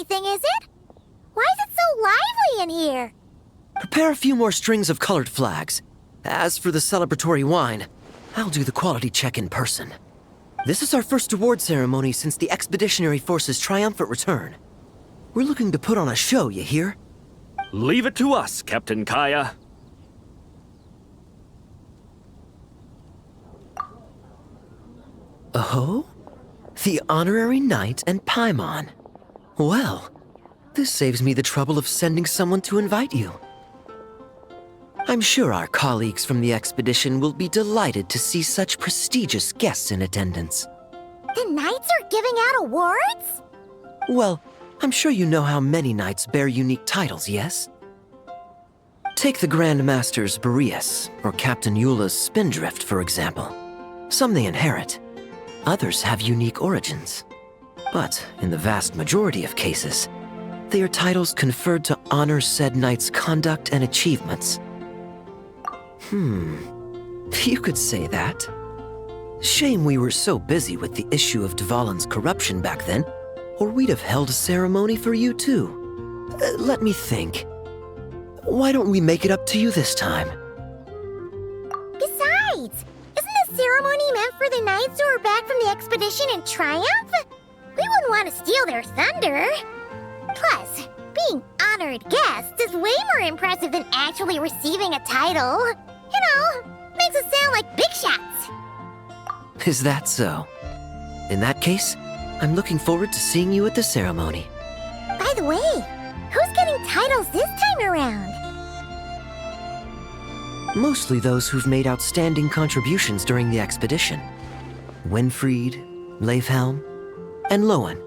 anything, is it? Why is it so lively in here? Prepare a few more strings of colored flags. As for the celebratory wine, I'll do the quality check in person. This is our first award ceremony since the Expeditionary Force's triumphant return. We're looking to put on a show, you hear? Leave it to us, Captain Kaya. Oh? The Honorary Knight and Paimon. Well, this saves me the trouble of sending someone to invite you. I'm sure our colleagues from the expedition will be delighted to see such prestigious guests in attendance. The knights are giving out awards? Well, I'm sure you know how many knights bear unique titles, yes? Take the Grand Masters Boreas or Captain Eula's Spindrift, for example. Some they inherit. Others have unique origins. But in the vast majority of cases, they are titles conferred to honor said knight's conduct and achievements. You could say that. Shame we were so busy with the issue of Dvalin's corruption back then, or we'd have held a ceremony for you too. Let me think. Why don't we make it up to you this time? Besides, isn't the ceremony meant for the knights who are back from the expedition in triumph? We wouldn't want to steal their thunder. Plus, being honored guests is way more impressive than actually receiving a title. You know, makes us sound like big shots. Is that so? In that case, I'm looking forward to seeing you at the ceremony. By the way, who's getting titles this time around? Mostly those who've made outstanding contributions during the expedition. Winfried, Leifhelm, and Lohen,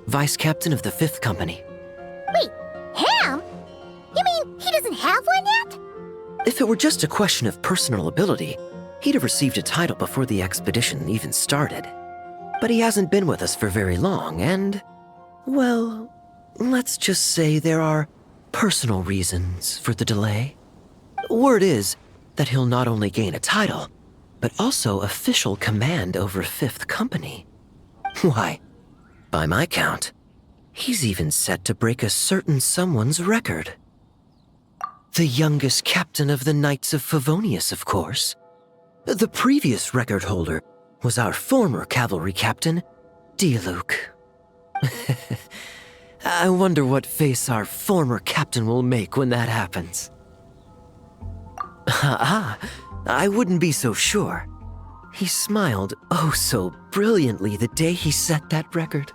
Vice Captain of the 5th Company. Wait, him? You mean he doesn't have one yet? If it were just a question of personal ability, he'd have received a title before the expedition even started. But he hasn't been with us for very long, and, well, let's just say there are personal reasons for the delay. Word is that he'll not only gain a title, but also official command over 5th Company. Why, by my count, he's even set to break a certain someone's record. The youngest captain of the Knights of Favonius, of course. The previous record holder was our former cavalry captain, Diluc. I wonder what face our former captain will make when that happens. I wouldn't be so sure. He smiled oh so brilliantly the day he set that record.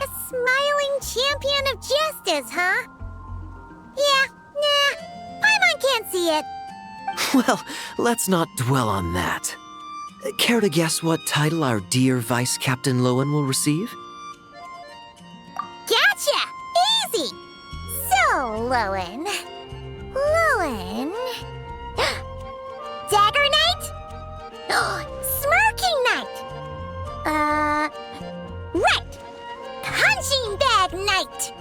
A smiling champion of justice, huh? Yeah, nah, Paimon can't see it. Well, let's not dwell on that. Care to guess what title our dear Vice Captain Lohen will receive? Gotcha! Easy! So, Lohen... Dagger Knight? Smirking Knight! Right! Punching Bag Knight!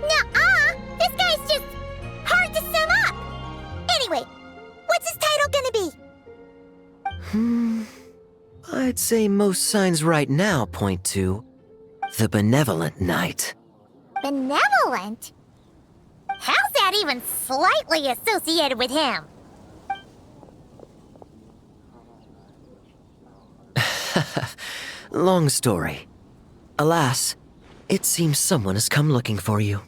Nuh-uh! This guy's just hard to sum up! Anyway, what's his title gonna be? I'd say most signs right now point to the Benevolent Knight. Benevolent? How's that even slightly associated with him? Long story. Alas, it seems someone has come looking for you.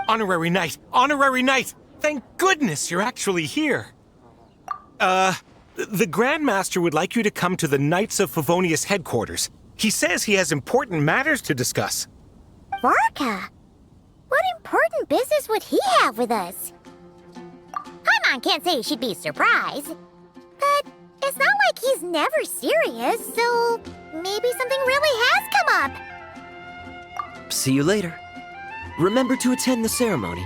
Honorary Knight! Honorary Knight! Thank goodness you're actually here. The Grand Master would like you to come to the Knights of Favonius headquarters. He says he has important matters to discuss. Varka? What important business would he have with us? Paimon can't say she'd be surprised. But it's not like he's never serious, so maybe something really has come up. See you later. Remember to attend the ceremony.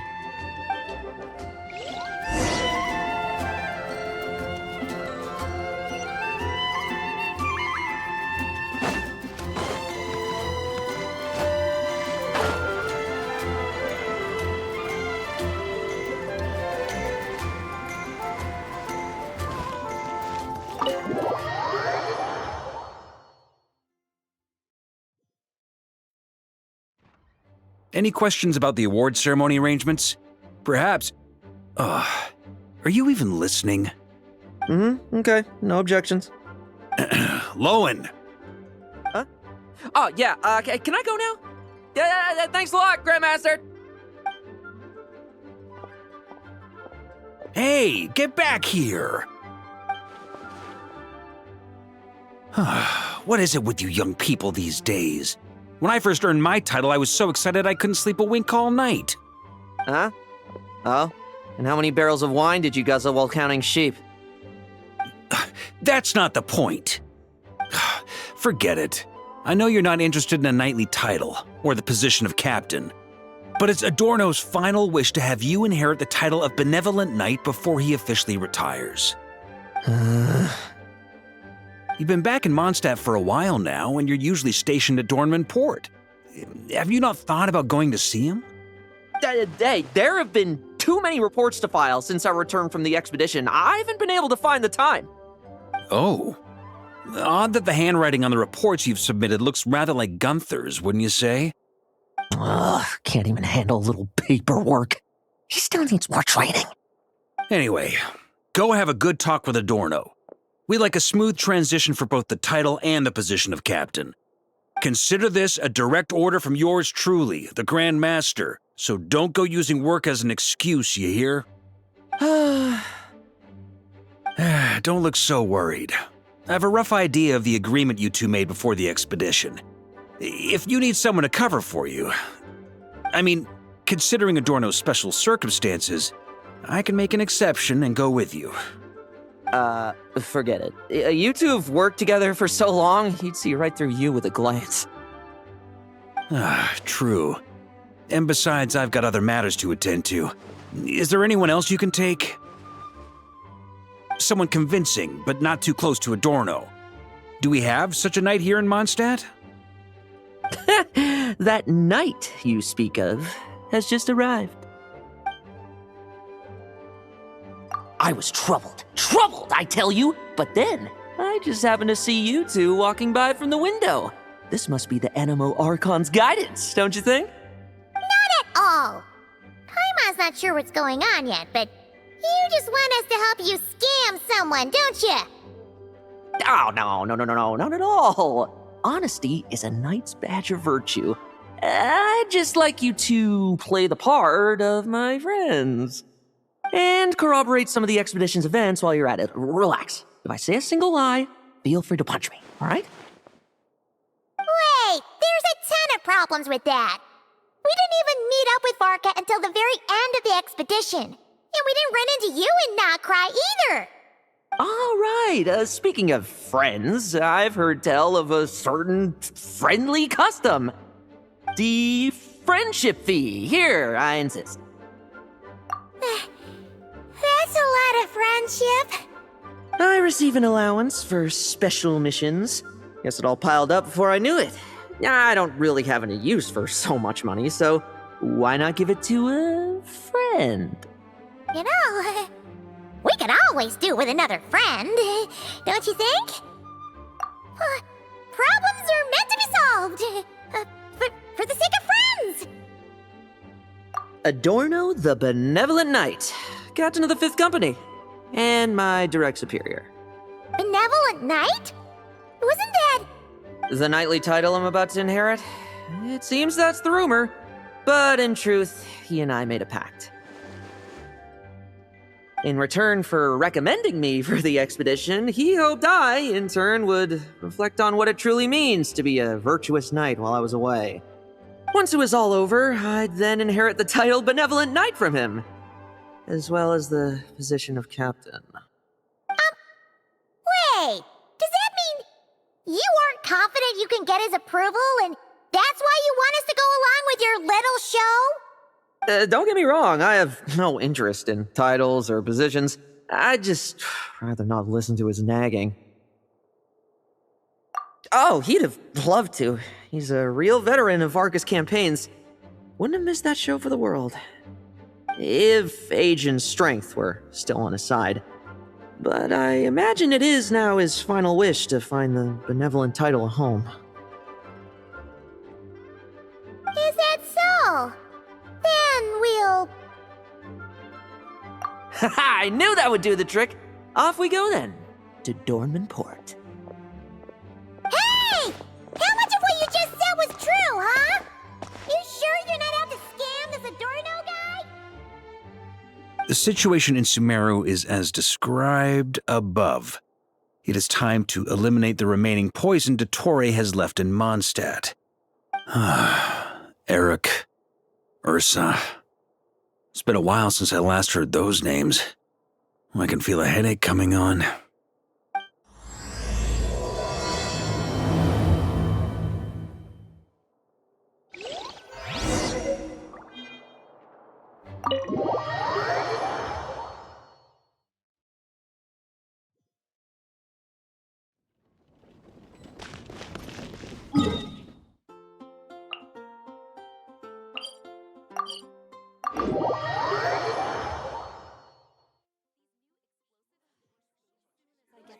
Any questions about the award ceremony arrangements? Perhaps... are you even listening? Okay, no objections. Lohen! Oh, yeah, can I go now? Yeah, thanks a lot, Grandmaster! Hey, get back here! What is it with you young people these days? When I first earned my title, I was so excited I couldn't sleep a wink all night. Huh? Oh? And how many barrels of wine did you guzzle while counting sheep? That's not the point. Forget it. I know you're not interested in a knightly title, or the position of captain. But it's Adorno's final wish to have you inherit the title of Benevolent Knight before he officially retires. You've been back in Mondstadt for a while now, and you're usually stationed at Dornman Port. Have you not thought about going to see him? There have been too many reports to file since our return from the expedition. I haven't been able to find the time. Oh. Odd that the handwriting on the reports you've submitted looks rather like Gunther's, wouldn't you say? Ugh, can't even handle a little paperwork. He still needs more training. Anyway, go have a good talk with Adorno. We'd like a smooth transition for both the title and the position of captain. Consider this a direct order from yours truly, the Grand Master, so don't go using work as an excuse, you hear? Don't look so worried. I have a rough idea of the agreement you two made before the expedition. If you need someone to cover for you, I mean, considering Adorno's special circumstances, I can make an exception and go with you. Forget it. You two have worked together for so long, he'd see right through you with a glance. True. And besides, I've got other matters to attend to. Is there anyone else you can take? Someone convincing, but not too close to Adorno. Do we have such a knight here in Mondstadt? That knight you speak of has just arrived. I was troubled, I tell you, but then I just happened to see you two walking by from the window. This must be the Animo Archon's guidance, don't you think? Not at all. Paimon's not sure what's going on yet, but you just want us to help you scam someone, don't you? Oh, no, not at all. Honesty is a knight's badge of virtue. I'd just like you to play the part of my friends. And corroborate some of the expedition's events while you're at it. Relax. If I say a single lie, feel free to punch me, all right? Wait, there's a ton of problems with that. We didn't even meet up with Varka until the very end of the expedition. And we didn't run into you in Nocry either. All right, speaking of friends, I've heard tell of a certain friendly custom. The friendship fee. Here, I insist. That's a lot of friendship. I receive an allowance for special missions. Guess it all piled up before I knew it. I don't really have any use for so much money, so why not give it to a friend? You know, we could always do with another friend, don't you think? Problems are meant to be solved. For the sake of friends. Adorno the Benevolent Knight, Captain of the 5th Company, and my direct superior. Benevolent Knight? Wasn't that... The knightly title I'm about to inherit? It seems that's the rumor, but in truth, he and I made a pact. In return for recommending me for the expedition, he hoped I, in turn, would reflect on what it truly means to be a virtuous knight while I was away. Once it was all over, I'd then inherit the title Benevolent Knight from him, as well as the position of captain. Wait, does that mean you aren't confident you can get his approval, and that's why you want us to go along with your little show? Don't get me wrong, I have no interest in titles or positions. I'd just rather not listen to his nagging. Oh, he'd have loved to. He's a real veteran of Varka's campaigns. Wouldn't have missed that show for the world. If age and strength were still on his side. But I imagine it is now his final wish to find the benevolent title a home. Is that so? I knew that would do the trick. Off we go then, to Dornman Port. Hey! How much of what you just said was true, huh? You sure you're not out to scam this Adorno guy? The situation in Sumeru is as described above. It is time to eliminate the remaining poison Dottore has left in Mondstadt. Eric, Ursa. It's been a while since I last heard those names. I can feel a headache coming on.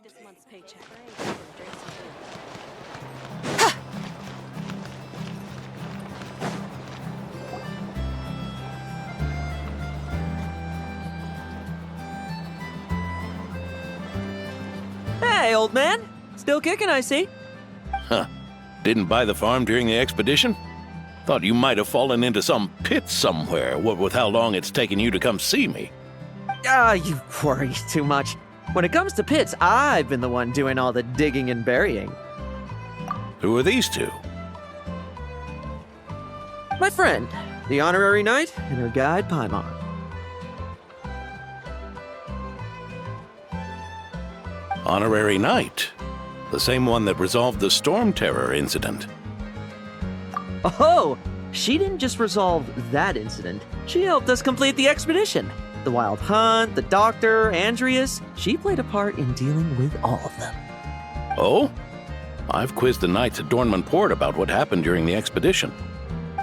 This month's paycheck. Hey, old man. Still kicking, I see. Huh. Didn't buy the farm during the expedition? Thought you might have fallen into some pit somewhere, what with how long it's taken you to come see me. You worry too much. When it comes to pits, I've been the one doing all the digging and burying. Who are these two? My friend, the honorary knight, and her guide, Paimon. Honorary Knight. The same one that resolved the Storm Terror incident. Oh, she didn't just resolve that incident. She helped us complete the expedition. The Wild Hunt, the Doctor, Andreas. She played a part in dealing with all of them. Oh? I've quizzed the knights at Dornman Port about what happened during the expedition.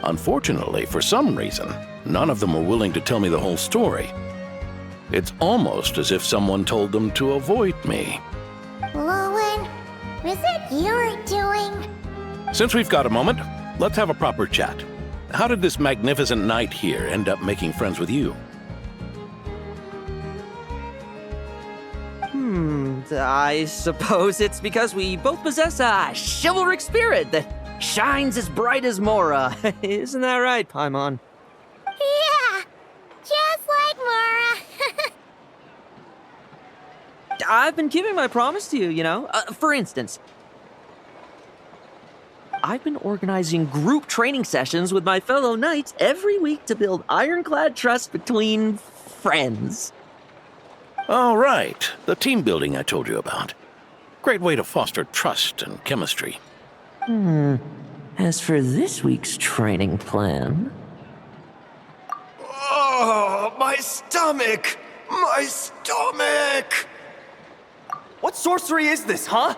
Unfortunately, for some reason, none of them were willing to tell me the whole story. It's almost as if someone told them to avoid me. Lohen, was it your doing? Since we've got a moment, let's have a proper chat. How did this magnificent knight here end up making friends with you? I suppose it's because we both possess a chivalric spirit that shines as bright as Mora. Isn't that right, Paimon? Yeah, just like Mara. I've been keeping my promise to you, you know. For instance, I've been organizing group training sessions with my fellow knights every week to build ironclad trust between friends. Oh, right. The team building I told you about. Great way to foster trust and chemistry. As for this week's training plan... Oh, my stomach! My stomach! What sorcery is this, huh?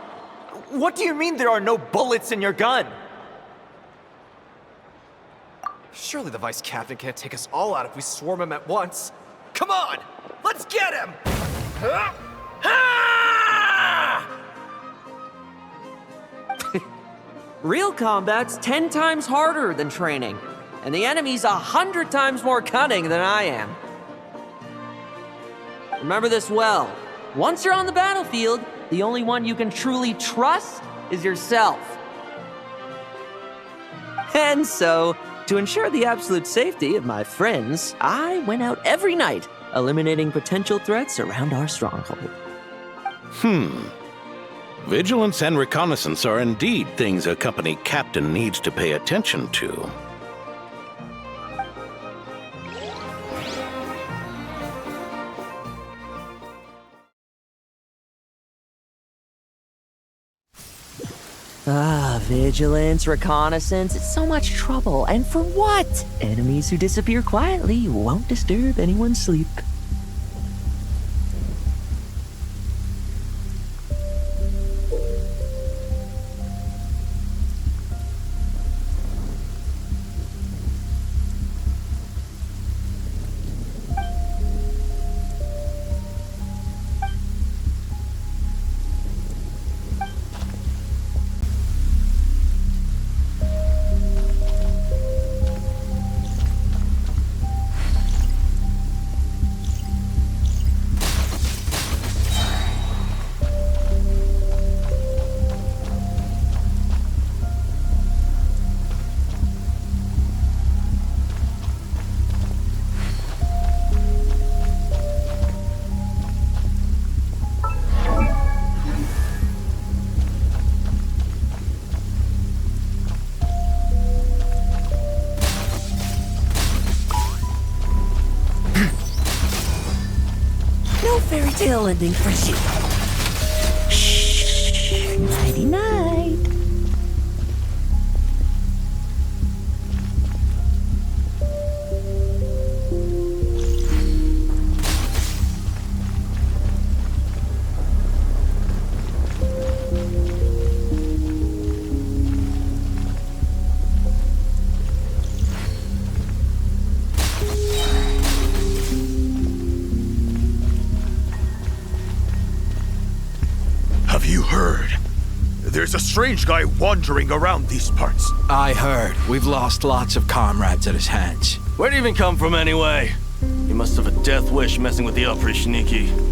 What do you mean there are no bullets in your gun? Surely the vice captain can't take us all out if we swarm him at once. Come on! Let's get him! Real combat's 10 times harder than training, and the enemy's 100 times more cunning than I am. Remember this well. Once you're on the battlefield, the only one you can truly trust is yourself. And so, to ensure the absolute safety of my friends, I went out every night, eliminating potential threats around our stronghold. Vigilance and reconnaissance are indeed things a company captain needs to pay attention to. Vigilance, reconnaissance, it's so much trouble. And for what? Enemies who disappear quietly won't disturb anyone's sleep. fairy tale ending for you. Shh. Nighty night. Have you heard? There's a strange guy wandering around these parts. I heard. We've lost lots of comrades at his hands. Where'd he even come from anyway? He must have a death wish messing with the Oprishniki.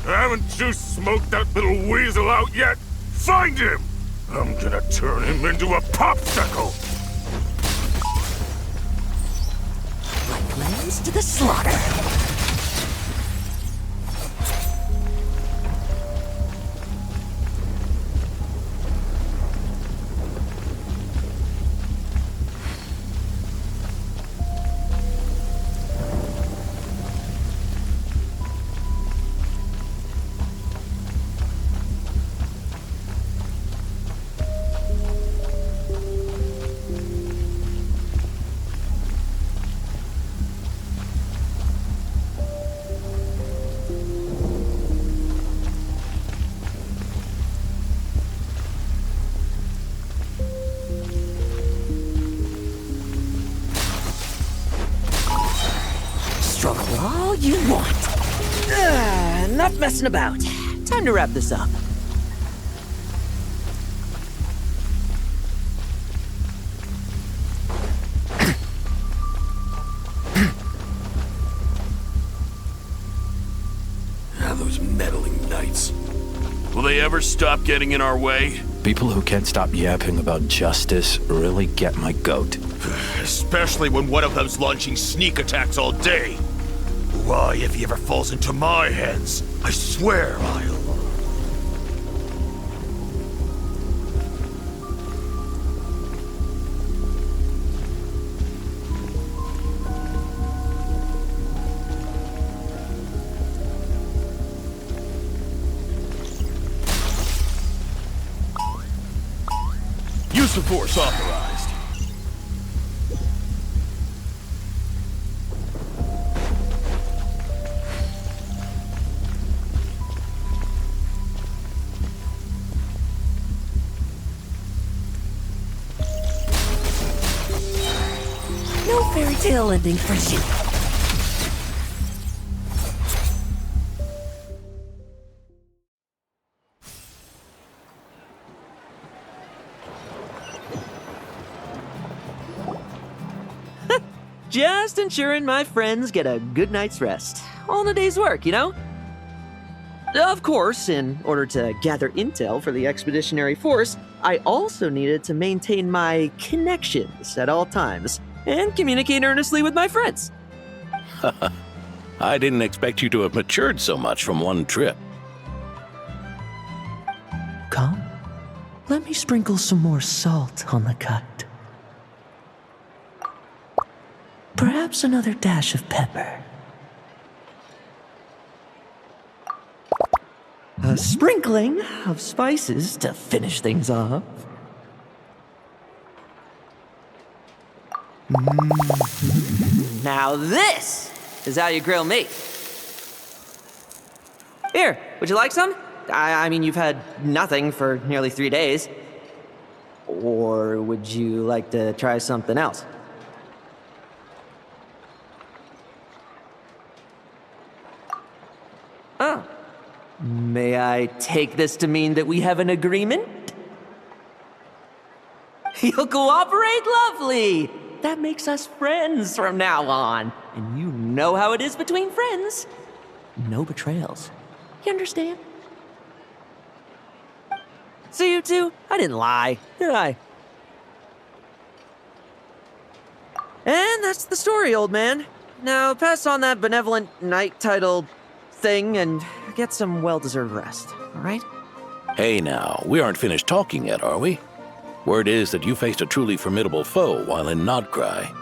Haven't you smoked that little weasel out yet? Find him! I'm gonna turn him into a popsicle! Like lambs to the slaughter. Struggle all you want. Enough messing about. Time to wrap this up. Those meddling knights. Will they ever stop getting in our way? People who can't stop yapping about justice really get my goat. Especially when one of them's launching sneak attacks all day. Why, if he ever falls into my hands, I swear I'll... Use of force authorized. No fairy tale ending for you. Just ensuring my friends get a good night's rest. All in a day's work, you know? Of course, in order to gather intel for the expeditionary force, I also needed to maintain my connections at all times and communicate earnestly with my friends. I didn't expect you to have matured so much from one trip. Come, let me sprinkle some more salt on the cut. Perhaps another dash of pepper. A sprinkling of spices to finish things off. Now this is how you grill me. Here, would you like some? I mean, you've had nothing for nearly 3 days. Or would you like to try something else? Oh. May I take this to mean that we have an agreement? You'll cooperate? Lovely! That makes us friends from now on. And you know how it is between friends. No betrayals. You understand? So you two, I didn't lie, did I? And that's the story, old man. Now pass on that benevolent knight title thing and get some well-deserved rest, all right? Hey now, we aren't finished talking yet, are we? Word is that you faced a truly formidable foe while in Nodcry.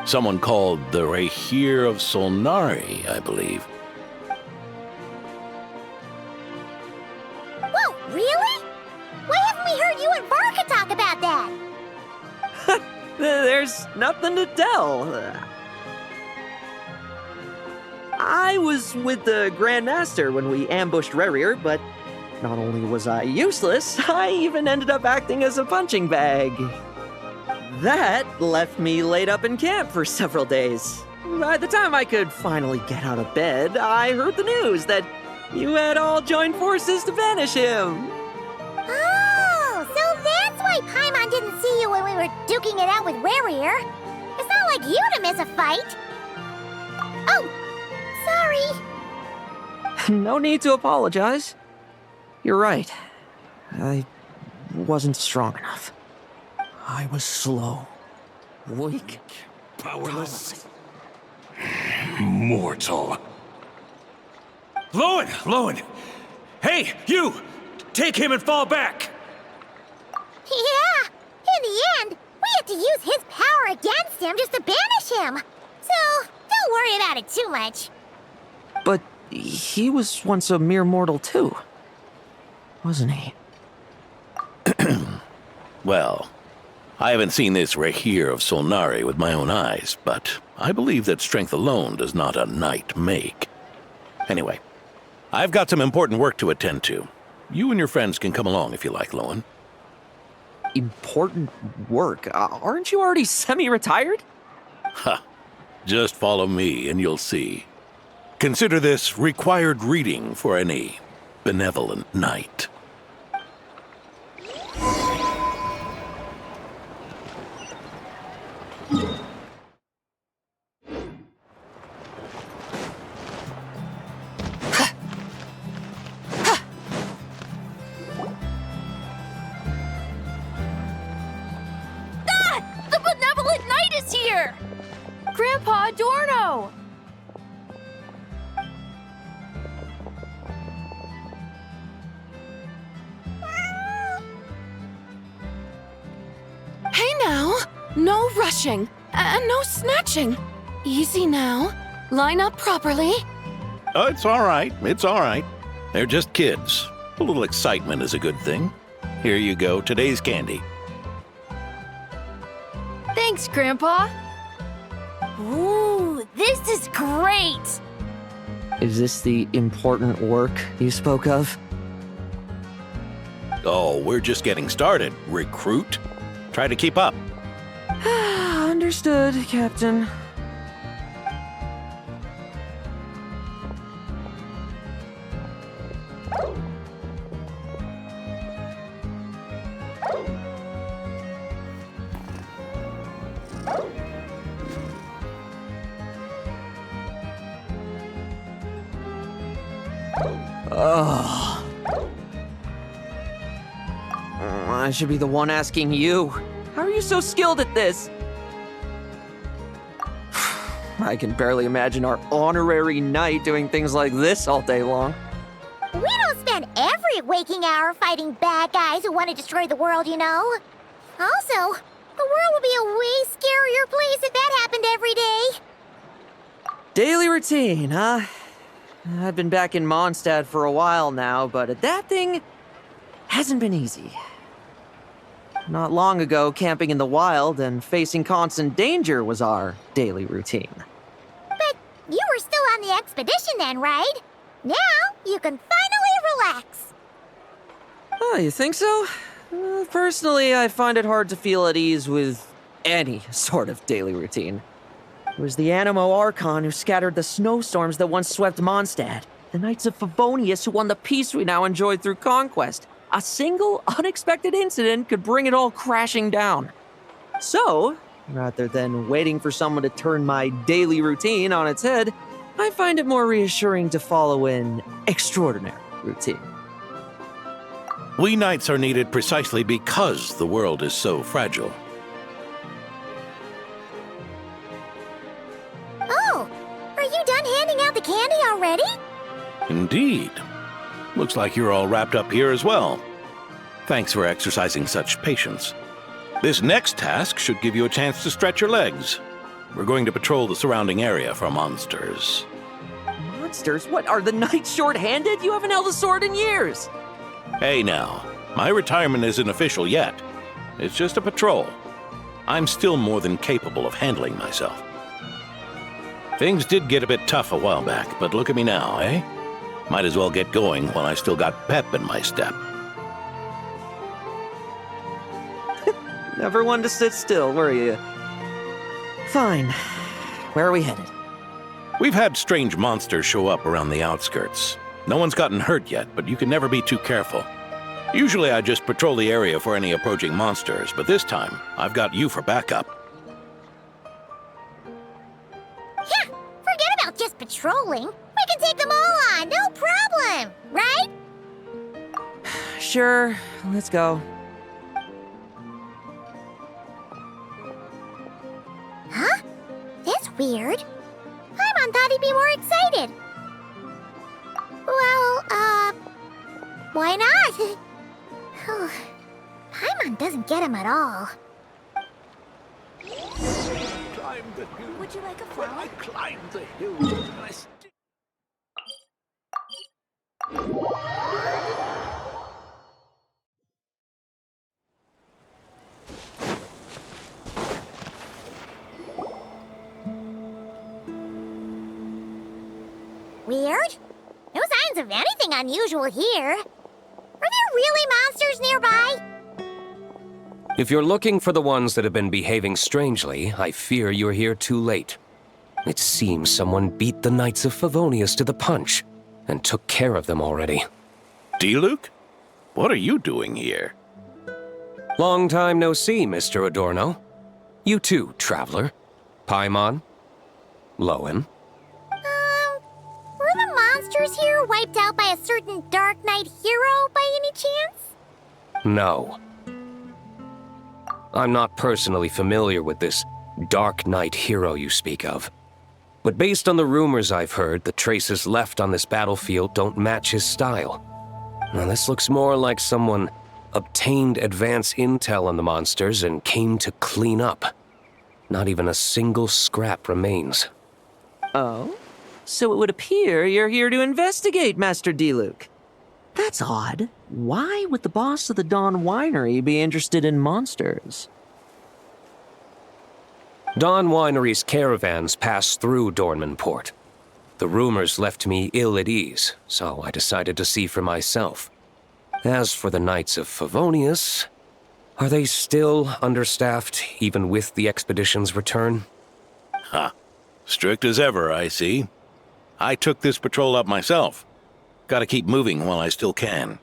Someone called the Rahir of Solnari, I believe. Whoa, really? Why haven't we heard you and Varka talk about that? There's nothing to tell. I was with the Grandmaster when we ambushed Rerir, but not only was I useless, I even ended up acting as a punching bag. That left me laid up in camp for several days. By the time I could finally get out of bed, I heard the news that you had all joined forces to banish him. Oh, so that's why Paimon didn't see you when we were duking it out with Rerir. It's not like you to miss a fight. Oh, sorry. No need to apologize. You're right. I wasn't strong enough. I was slow, weak, Powerless. Mortal. Lohen! Hey, you! Take him and fall back! Yeah, in the end, we had to use his power against him just to banish him. So, don't worry about it too much. But he was once a mere mortal too, wasn't he? Well, I haven't seen this Rahir of Solnari with my own eyes, but I believe that strength alone does not a knight make. Anyway, I've got some important work to attend to. You and your friends can come along if you like, Lohen. Important work? Aren't you already semi-retired? Ha! Just follow me and you'll see. Consider this required reading for any benevolent knight. The benevolent knight is here! Grandpa Adorno! Hey now! No rushing, and no snatching. Easy now. Line up properly. Oh, it's all right. It's all right. They're just kids. A little excitement is a good thing. Here you go, today's candy. Thanks, Grandpa. Ooh, this is great! Is this the important work you spoke of? Oh, we're just getting started, recruit. Try to keep up. Understood, Captain. Oh. I should be the one asking you. How are you so skilled at this? I can barely imagine our honorary knight doing things like this all day long. We don't spend every waking hour fighting bad guys who want to destroy the world, you know. Also, the world would be a way scarier place if that happened every day. Daily routine, huh? I've been back in Mondstadt for a while now, but adapting hasn't been easy. Not long ago, camping in the wild and facing constant danger was our daily routine. But you were still on the expedition then, right? Now you can finally relax. Oh, you think so? Personally, I find it hard to feel at ease with any sort of daily routine. It was the Animo Archon who scattered the snowstorms that once swept Mondstadt. The Knights of Favonius who won the peace we now enjoy through conquest. A single, unexpected incident could bring it all crashing down. So, rather than waiting for someone to turn my daily routine on its head, I find it more reassuring to follow an extraordinary routine. We knights are needed precisely because the world is so fragile. Oh, are you done handing out the candy already? Indeed. Looks like you're all wrapped up here as well. Thanks for exercising such patience. This next task should give you a chance to stretch your legs. We're going to patrol the surrounding area for monsters. Monsters? What, are the knights short-handed? You haven't held a sword in years! Hey now, my retirement isn't official yet. It's just a patrol. I'm still more than capable of handling myself. Things did get a bit tough a while back, but look at me now, eh? Might as well get going while I still got pep in my step. Never one to sit still, were you? Fine. Where are we headed? We've had strange monsters show up around the outskirts. No one's gotten hurt yet, but you can never be too careful. Usually I just patrol the area for any approaching monsters, but this time, I've got you for backup. Yeah, forget about just patrolling. We can take them all on, no problem, right? Sure, let's go. Huh? That's weird. Paimon thought he'd be more excited. Well, why not? Paimon doesn't get him at all. Would you like a flower? I climbed the hill. Weird? No signs of anything unusual here. Are there really monsters nearby? If you're looking for the ones that have been behaving strangely, I fear you're here too late. It seems someone beat the Knights of Favonius to the punch and took care of them already. D-Luke? What are you doing here? Long time no see, Mr. Adorno. You too, traveler. Paimon? Lohen? Were the monsters here wiped out by a certain Dark Knight hero by any chance? No. I'm not personally familiar with this Dark Knight hero you speak of. But based on the rumors I've heard, the traces left on this battlefield don't match his style. Now this looks more like someone obtained advance intel on the monsters and came to clean up. Not even a single scrap remains. Oh? So it would appear you're here to investigate, Master D-Luke. That's odd. Why would the boss of the Dawn Winery be interested in monsters? Dawn Winery's caravans pass through Dornman Port. The rumors left me ill at ease, so I decided to see for myself. As for the Knights of Favonius, are they still understaffed, even with the expedition's return? Ha. Strict as ever, I see. I took this patrol up myself. Gotta keep moving while I still can.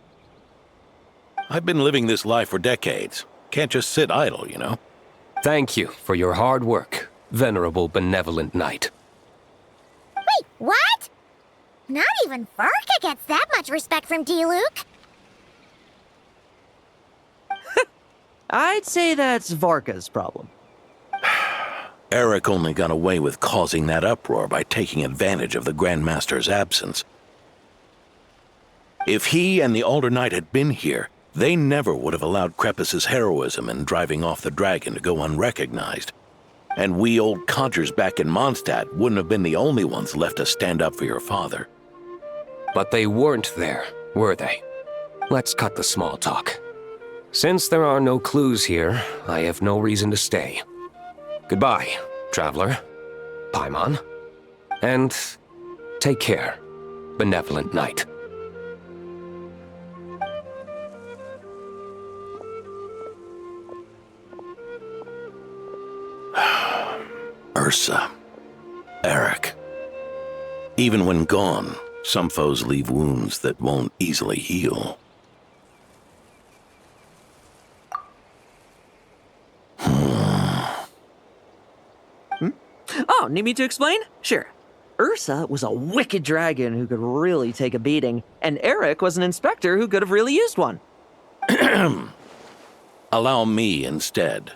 I've been living this life for decades. Can't just sit idle, you know? Thank you for your hard work, venerable benevolent knight. Wait, what? Not even Varka gets that much respect from D-Luke. I'd say that's Varka's problem. Eric only got away with causing that uproar by taking advantage of the Grandmaster's absence. If he and the Alder Knight had been here, they never would have allowed Krepus's heroism in driving off the dragon to go unrecognized. And we old codgers back in Mondstadt wouldn't have been the only ones left to stand up for your father. But they weren't there, were they? Let's cut the small talk. Since there are no clues here, I have no reason to stay. Goodbye, traveler. Paimon. And Take care, benevolent knight. Ursa. Eric. Even when gone, some foes leave wounds that won't easily heal. Oh, need me to explain? Sure. Ursa was a wicked dragon who could really take a beating, and Eric was an inspector who could have really used one. Allow me instead.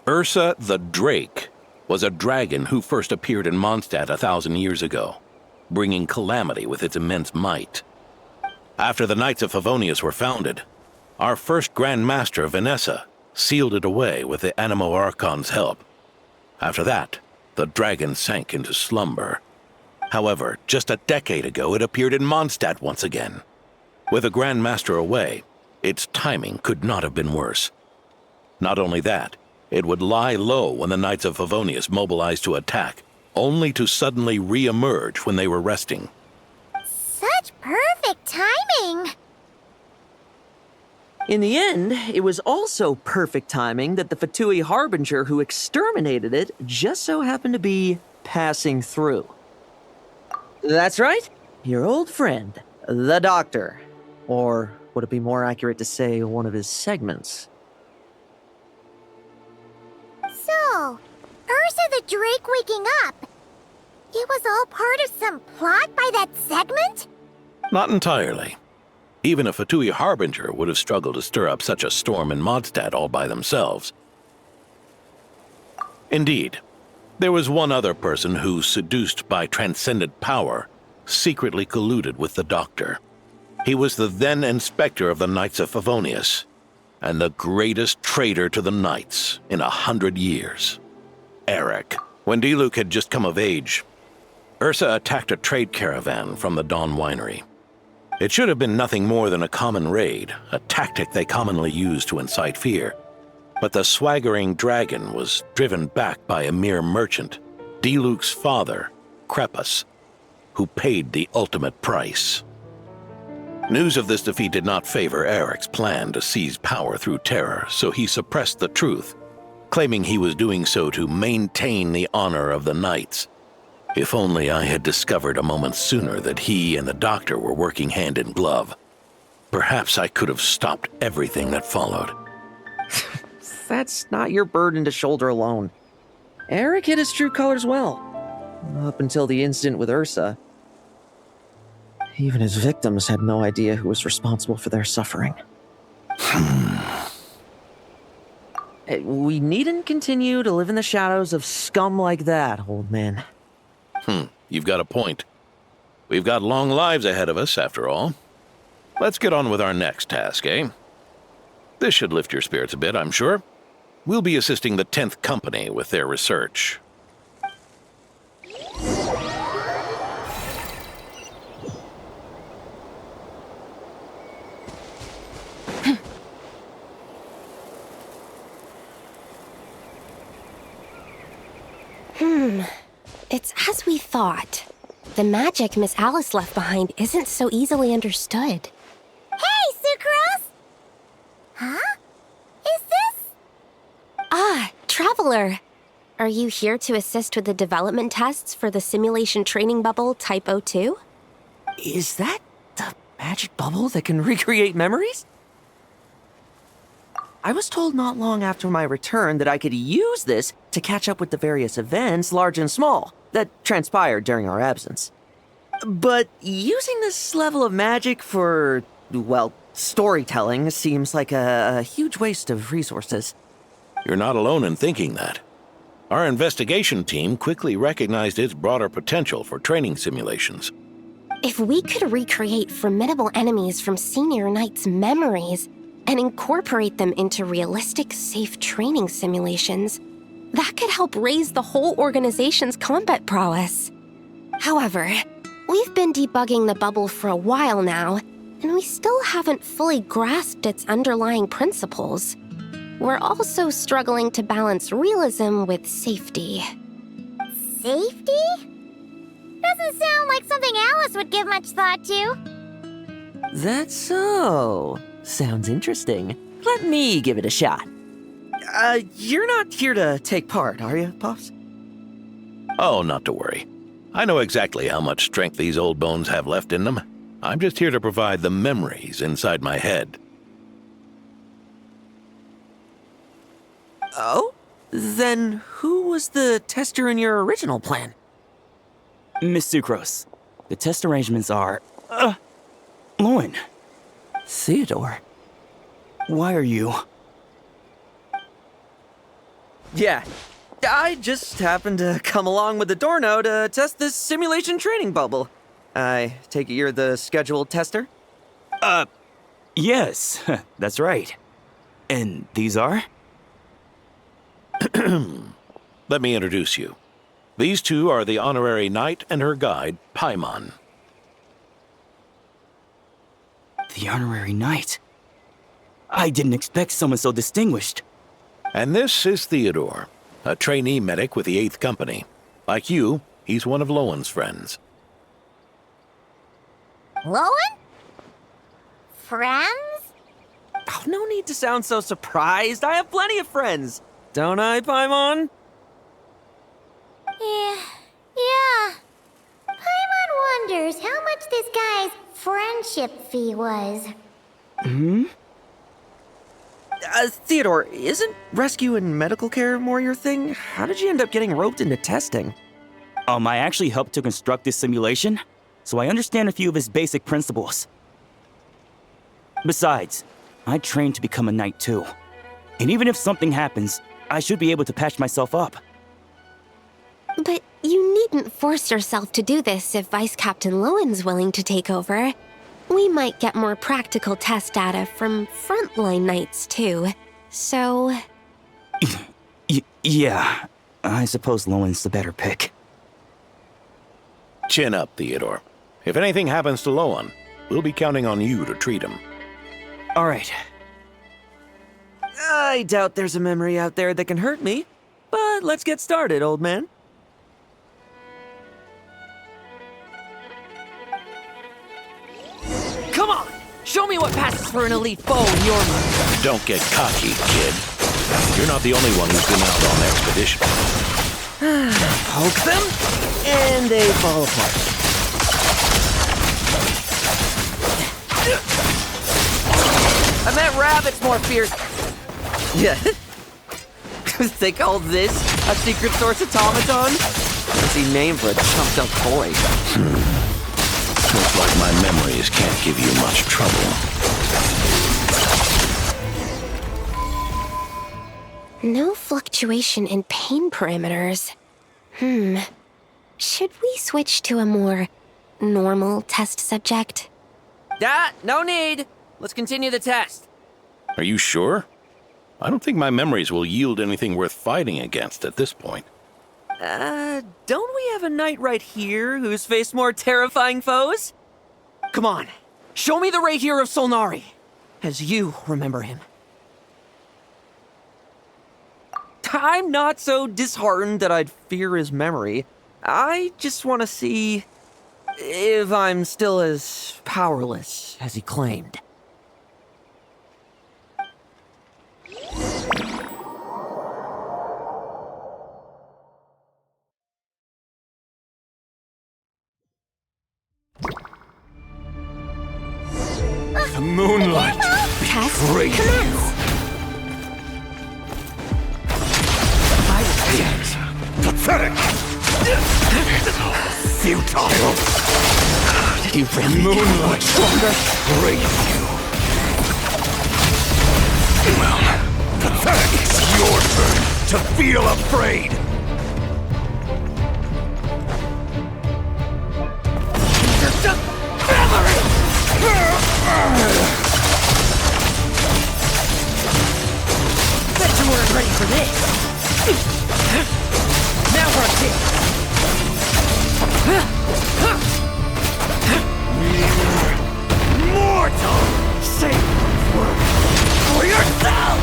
Ursa the Drake was a dragon who first appeared in Mondstadt 1,000 years ago, bringing calamity with its immense might. After the Knights of Favonius were founded, our first Grand Master, Vanessa, sealed it away with the Animo Archon's help. After that, the dragon sank into slumber. However, just a decade ago, it appeared in Mondstadt once again. With the Grand Master away, its timing could not have been worse. Not only that, it would lie low when the Knights of Favonius mobilized to attack, only to suddenly re-emerge when they were resting. Such perfect timing! In the end, it was also perfect timing that the Fatui Harbinger who exterminated it just so happened to be passing through. That's right, your old friend, the Doctor. Or would it be more accurate to say one of his segments? So, Ursa the Drake waking up. It was all part of some plot by that segment? Not entirely. Even a Fatui Harbinger would have struggled to stir up such a storm in Mondstadt all by themselves. Indeed, there was one other person who, seduced by transcendent power, secretly colluded with the Doctor. He was the then Inspector of the Knights of Favonius, and the greatest traitor to the Knights in 100 years. Eric. When Diluc had just come of age, Ursa attacked a trade caravan from the Dawn Winery. It should have been nothing more than a common raid, a tactic they commonly use to incite fear. But the swaggering dragon was driven back by a mere merchant, Diluc's father, Crepus, who paid the ultimate price. News of this defeat did not favor Eric's plan to seize power through terror, so he suppressed the truth, claiming he was doing so to maintain the honor of the Knights. If only I had discovered a moment sooner that he and the Doctor were working hand in glove. Perhaps I could have stopped everything that followed. That's not your burden to shoulder alone. Eric hid his true colors well. Up until the incident with Ursa. Even his victims had no idea who was responsible for their suffering. We needn't continue to live in the shadows of scum like that, old man. You've got a point. We've got long lives ahead of us, after all. Let's get on with our next task, eh? This should lift your spirits a bit, I'm sure. We'll be assisting the 10th Company with their research. It's as we thought. The magic Miss Alice left behind isn't so easily understood. Hey, Sucrose! Huh? Is this? Ah, Traveler. Are you here to assist with the development tests for the simulation training bubble Type 02? Is that the magic bubble that can recreate memories? I was told not long after my return that I could use this to catch up with the various events, large and small, that transpired during our absence. But using this level of magic for, well, storytelling seems like a huge waste of resources. You're not alone in thinking that. Our investigation team quickly recognized its broader potential for training simulations. If we could recreate formidable enemies from Senior Knight's memories and incorporate them into realistic, safe training simulations, that could help raise the whole organization's combat prowess. However, we've been debugging the bubble for a while now, and we still haven't fully grasped its underlying principles. We're also struggling to balance realism with safety. Safety? doesn't sound like something Alice would give much thought to. That's so. Sounds interesting. Let me give it a shot. You're not here to take part, are you, Pops? Oh, not to worry. I know exactly how much strength these old bones have left in them. I'm just here to provide the memories inside my head. Oh? Then who was the tester in your original plan? Miss Sucrose, the test arrangements are... Lohen. Theodore. Why are you... Yeah, I just happened to come along with the Dorno to test this simulation training bubble. I take it you're the scheduled tester? Yes, that's right. And these are? Let me introduce you. These two are the honorary knight and her guide, Paimon. The honorary knight? I didn't expect someone so distinguished. And this is Theodore, a trainee medic with the 8th Company. Like you, he's one of Lowen's friends. Lohen? Friends? Oh, no need to sound so surprised. I have plenty of friends. Don't I, Paimon? Yeah. Paimon wonders how much this guy's friendship fee was. Theodore, isn't rescue and medical care more your thing? How did you end up getting roped into testing? I actually helped to construct this simulation, so I understand a few of his basic principles. Besides, I trained to become a knight too. And even if something happens, I should be able to patch myself up. But you needn't force yourself to do this if Vice Captain Lowen's willing to take over. We might get more practical test data from frontline knights too, so... Yeah, I suppose Lowen's the better pick. Chin up, Theodore. If anything happens to Lowen, we'll be counting on you to treat him. All right. I doubt there's a memory out there that can hurt me, but let's get started, old man. Come on! Show me what passes for an elite foe in your mind. Don't get cocky, kid. You're not the only one who's been out on expedition. Poke them, and they fall apart. I meant rabbits more fierce. Yeah. They call this a secret source automaton? Fancy name for a chumped up toy. Looks like my memories can't give you much trouble. No fluctuation in pain parameters. Should we switch to a more normal test subject? No need. Let's continue the test. Are you sure? I don't think my memories will yield anything worth fighting against at this point. Don't we have a knight right here who's faced more terrifying foes? Come on, show me the Rahier of Solnari, as you remember him. I'm not so disheartened that I'd fear his memory. I just want to see if I'm still as powerless as he claimed. The moonlight betrayed you. Pathetic! Futile! Did he really Moonlight betrayed you. Well, pathetic! It's your turn to feel afraid! You're just memory! Bet you weren't ready for this. Now for a kick. Mortal! Save work for yourself!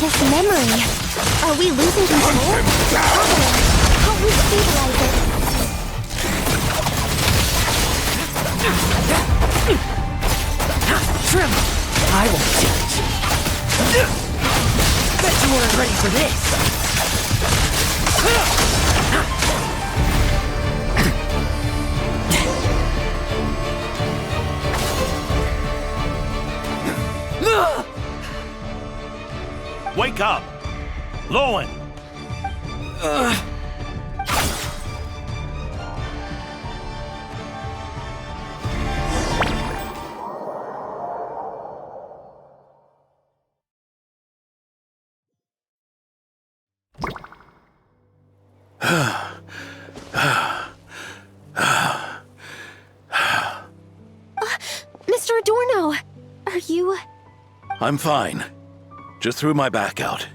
this memory. Are we losing control? Help me stabilize it. Trim! I won't judge. Bet you weren't ready for this. Wake up! Lohen! Mr. Adorno, are you... I'm fine. Just threw my back out.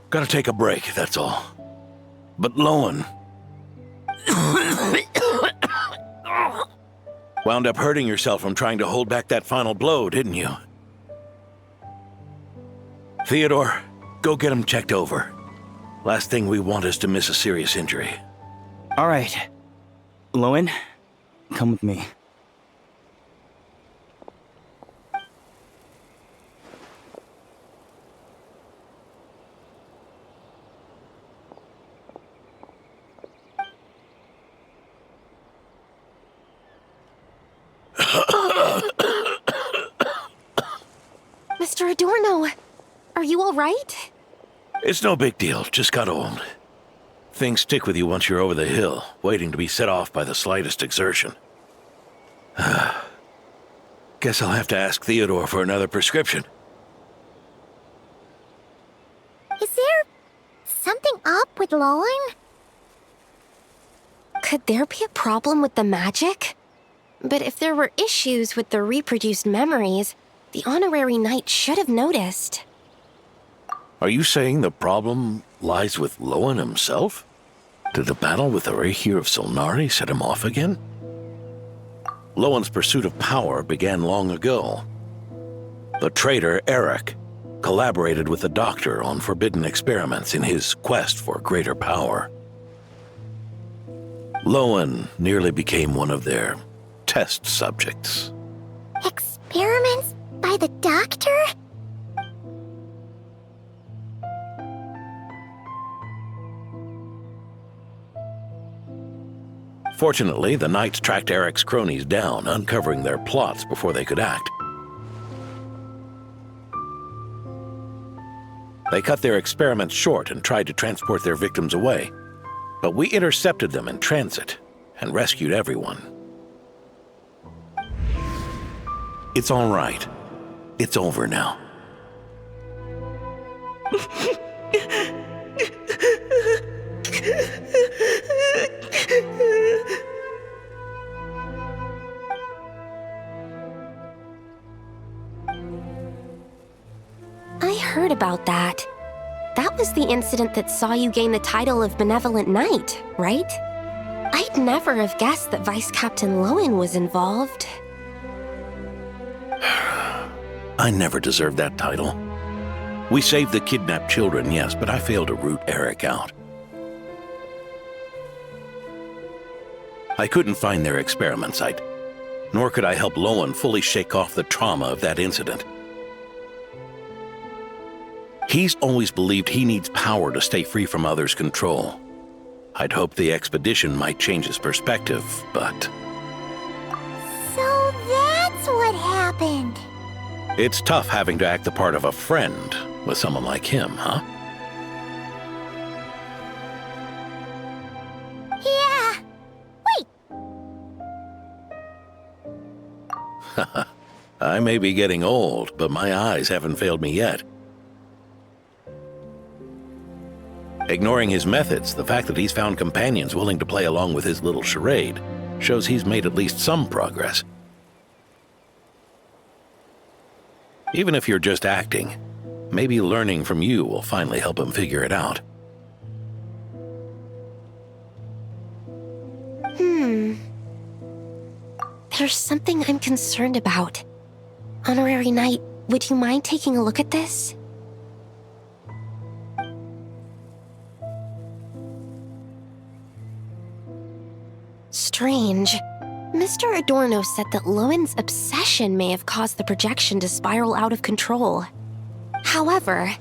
Gotta take a break, that's all. But Lohen... wound up hurting yourself from trying to hold back that final blow, didn't you? Theodore, go get him checked over. Last thing we want is to miss a serious injury. All right. Lohen, come with me. Mr. Adorno, are you all right? It's no big deal, just got old. Things stick with you once you're over the hill, waiting to be set off by the slightest exertion. Guess I'll have to ask Theodore for another prescription. Is there something up with Lohen? Could there be a problem with the magic? But if there were issues with the reproduced memories, the honorary knight should have noticed. Are you saying the problem lies with Lohen himself? Did the battle with the Rehyr of Solnari set him off again? Lohen's pursuit of power began long ago. The traitor, Eric, collaborated with the Doctor on forbidden experiments in his quest for greater power. Lohen nearly became one of their test subjects. Experiments by the Doctor? Fortunately, the Knights tracked Eric's cronies down, uncovering their plots before they could act. They cut their experiments short and tried to transport their victims away, but we intercepted them in transit and rescued everyone. It's all right. It's over now. I heard about that. That was the incident that saw you gain the title of Benevolent Knight, right? I'd never have guessed that Vice Captain Lohen was involved. I never deserved that title. We saved the kidnapped children, yes, but I failed to root Eric out. I couldn't find their experiment site, nor could I help Lohen fully shake off the trauma of that incident. He's always believed he needs power to stay free from others' control. I'd hoped the expedition might change his perspective, but... So that's what happened. It's tough having to act the part of a friend with someone like him, huh? Yeah. Wait. I may be getting old, but my eyes haven't failed me yet. Ignoring his methods, the fact that he's found companions willing to play along with his little charade shows he's made at least some progress. Even if you're just acting, maybe learning from you will finally help him figure it out. There's something I'm concerned about. Honorary Knight, would you mind taking a look at this? Strange. Mr. Adorno said that Lowen's obsession may have caused the projection to spiral out of control. However,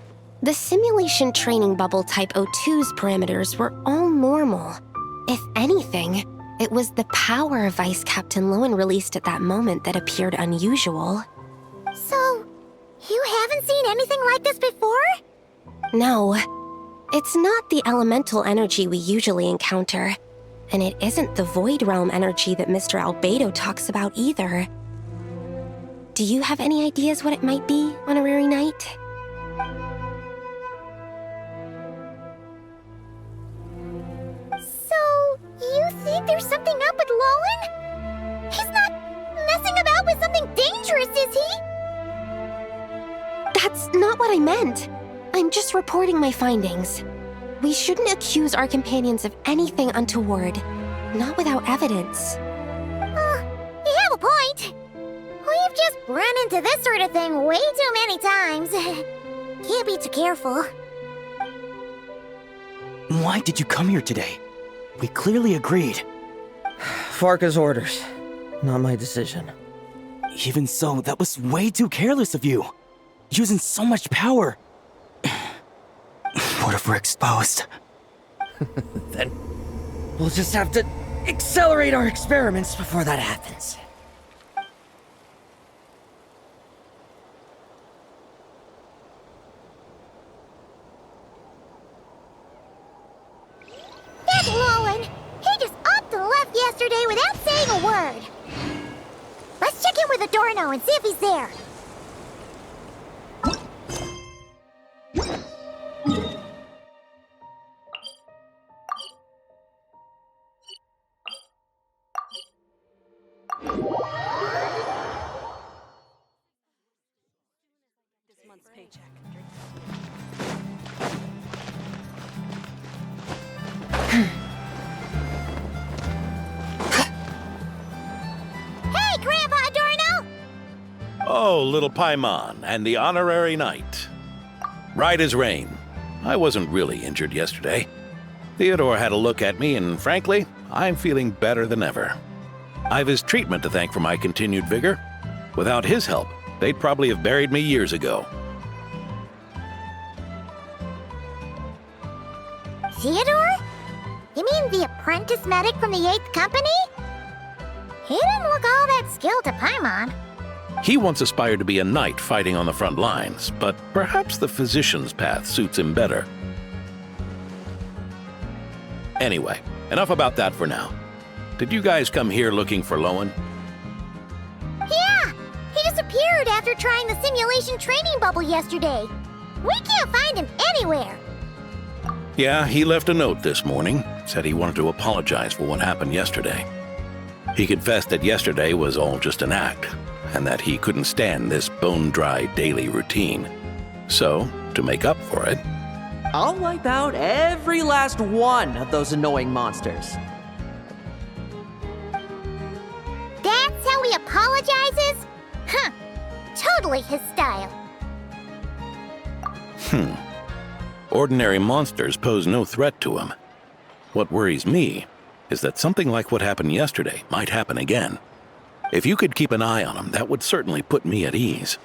the simulation training bubble Type 02's parameters were all normal. If anything, it was the power Vice Captain Lohen released at that moment that appeared unusual. So, you haven't seen anything like this before? No, it's not the elemental energy we usually encounter, and it isn't the Void Realm energy that Mr. Albedo talks about either. Do you have any ideas what it might be on a Rary night? So, you think there's something up with Lohen? He's not messing about with something dangerous, is he? That's not what I meant. I'm just reporting my findings. We shouldn't accuse our companions of anything untoward, not without evidence. You have a point. We've just run into this sort of thing way too many times. Can't be too careful. Why did you come here today? We clearly agreed. Farka's orders. Not my decision. Even so, that was way too careless of you. Using so much power. What if we're exposed? Then we'll just have to accelerate our experiments before that happens. That Lohen! He just upped and left yesterday without saying a word. Let's check in with Adorno and see if he's there. Hey, Grandpa Adorno! Oh, little Paimon and the honorary knight. Right as rain. I wasn't really injured yesterday. Theodore had a look at me, and frankly, I'm feeling better than ever. I've his treatment to thank for my continued vigor. Without his help, they'd probably have buried me years ago. Theodore? You mean the apprentice medic from the 8th Company? He didn't look all that skilled to Paimon. He once aspired to be a knight fighting on the front lines, but perhaps the physician's path suits him better. Anyway, enough about that for now. Did you guys come here looking for Lohen? Yeah! He disappeared after trying the simulation training bubble yesterday. We can't find him anywhere. Yeah, he left a note this morning. Said he wanted to apologize for what happened yesterday. He confessed that yesterday was all just an act, and that he couldn't stand this bone-dry daily routine. So, to make up for it, I'll wipe out every last one of those annoying monsters. That's how he apologizes? Huh. Totally his style. Ordinary monsters pose no threat to him. What worries me is that something like what happened yesterday might happen again. If you could keep an eye on him, that would certainly put me at ease.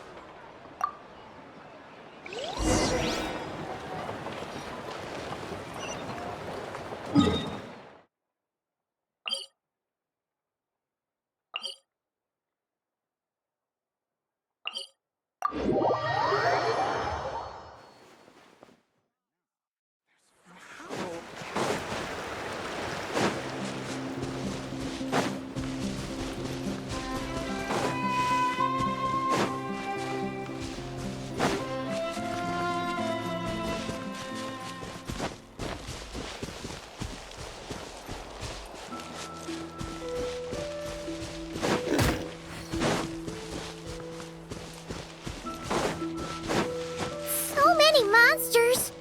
So many monsters.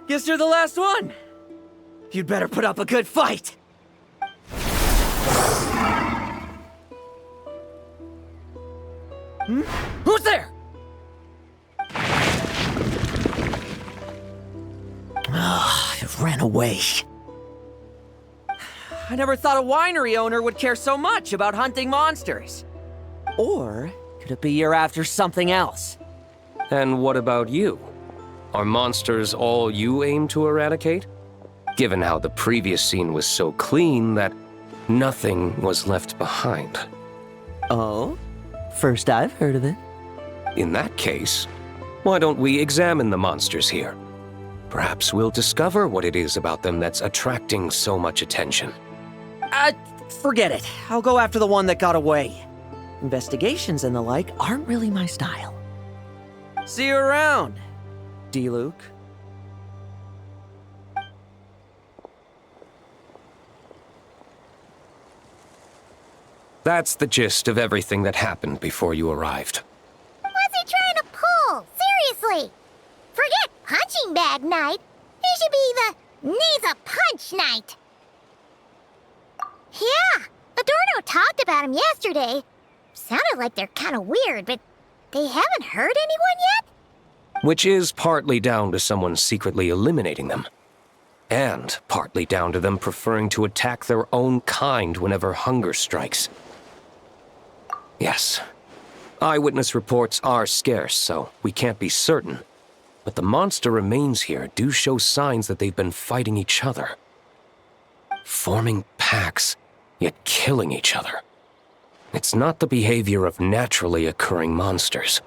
Guess you're the last one. You'd better put up a good fight. Who's there? It ran away. I never thought a winery owner would care so much about hunting monsters. Or could it be you're after something else? And what about you? Are monsters all you aim to eradicate? Given how the previous scene was so clean that nothing was left behind. Oh? First I've heard of it. In that case, why don't we examine the monsters here? Perhaps we'll discover what it is about them that's attracting so much attention. Forget it. I'll go after the one that got away. Investigations and the like aren't really my style. See you around, D-Luke. That's the gist of everything that happened before you arrived. What's he trying to pull? Seriously! Forget punching bag night. It should be the needs a punch night. Yeah, Adorno talked about him yesterday. Sounded like they're kind of weird, but they haven't hurt anyone yet? Which is partly down to someone secretly eliminating them. And partly down to them preferring to attack their own kind whenever hunger strikes. Yes, eyewitness reports are scarce, so we can't be certain. But the monster remains here do show signs that they've been fighting each other. Forming packs, yet killing each other. It's not the behavior of naturally occurring monsters.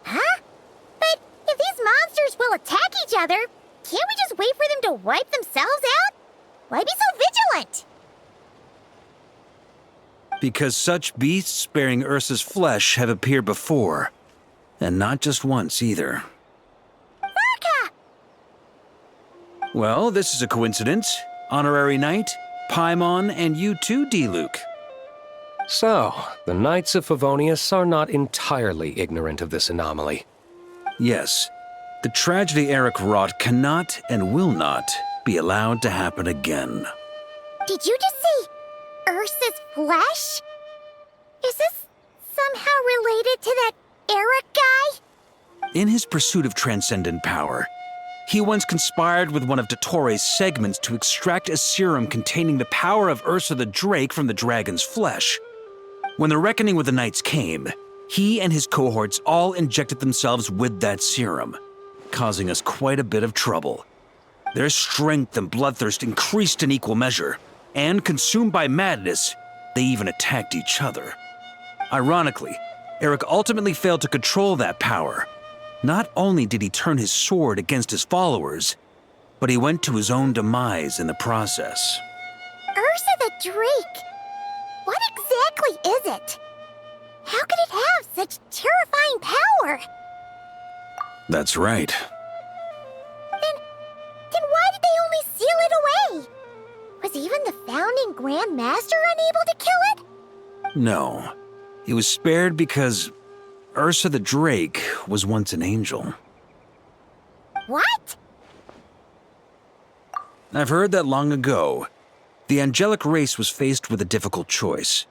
Huh? But if these monsters will attack each other, can't we just wait for them to wipe themselves out? Why be so vigilant? Because such beasts bearing Ursa's flesh have appeared before. And not just once either. Varka! Well, this is a coincidence. Honorary Knight, Paimon, and you too, D-Luke. So, the Knights of Favonius are not entirely ignorant of this anomaly. Yes. The tragedy Eric wrought cannot and will not be allowed to happen again. Did you just say Ursa's flesh? Is this somehow related to that Eric guy? In his pursuit of transcendent power, he once conspired with one of Dottoro's segments to extract a serum containing the power of Ursa the Drake from the dragon's flesh. When the reckoning with the Knights came, he and his cohorts all injected themselves with that serum, causing us quite a bit of trouble. Their strength and bloodthirst increased in equal measure, and consumed by madness, they even attacked each other. Ironically, Eric ultimately failed to control that power. Not only did he turn his sword against his followers, but he went to his own demise in the process. Ursa the Drake? What exactly is it? How could it have such terrifying power? That's right. Then why did they only seal it away? Was even the founding Grand Master unable to kill it? No. It was spared because Ursa the Drake was once an angel. What? I've heard that long ago, the angelic race was faced with a difficult choice,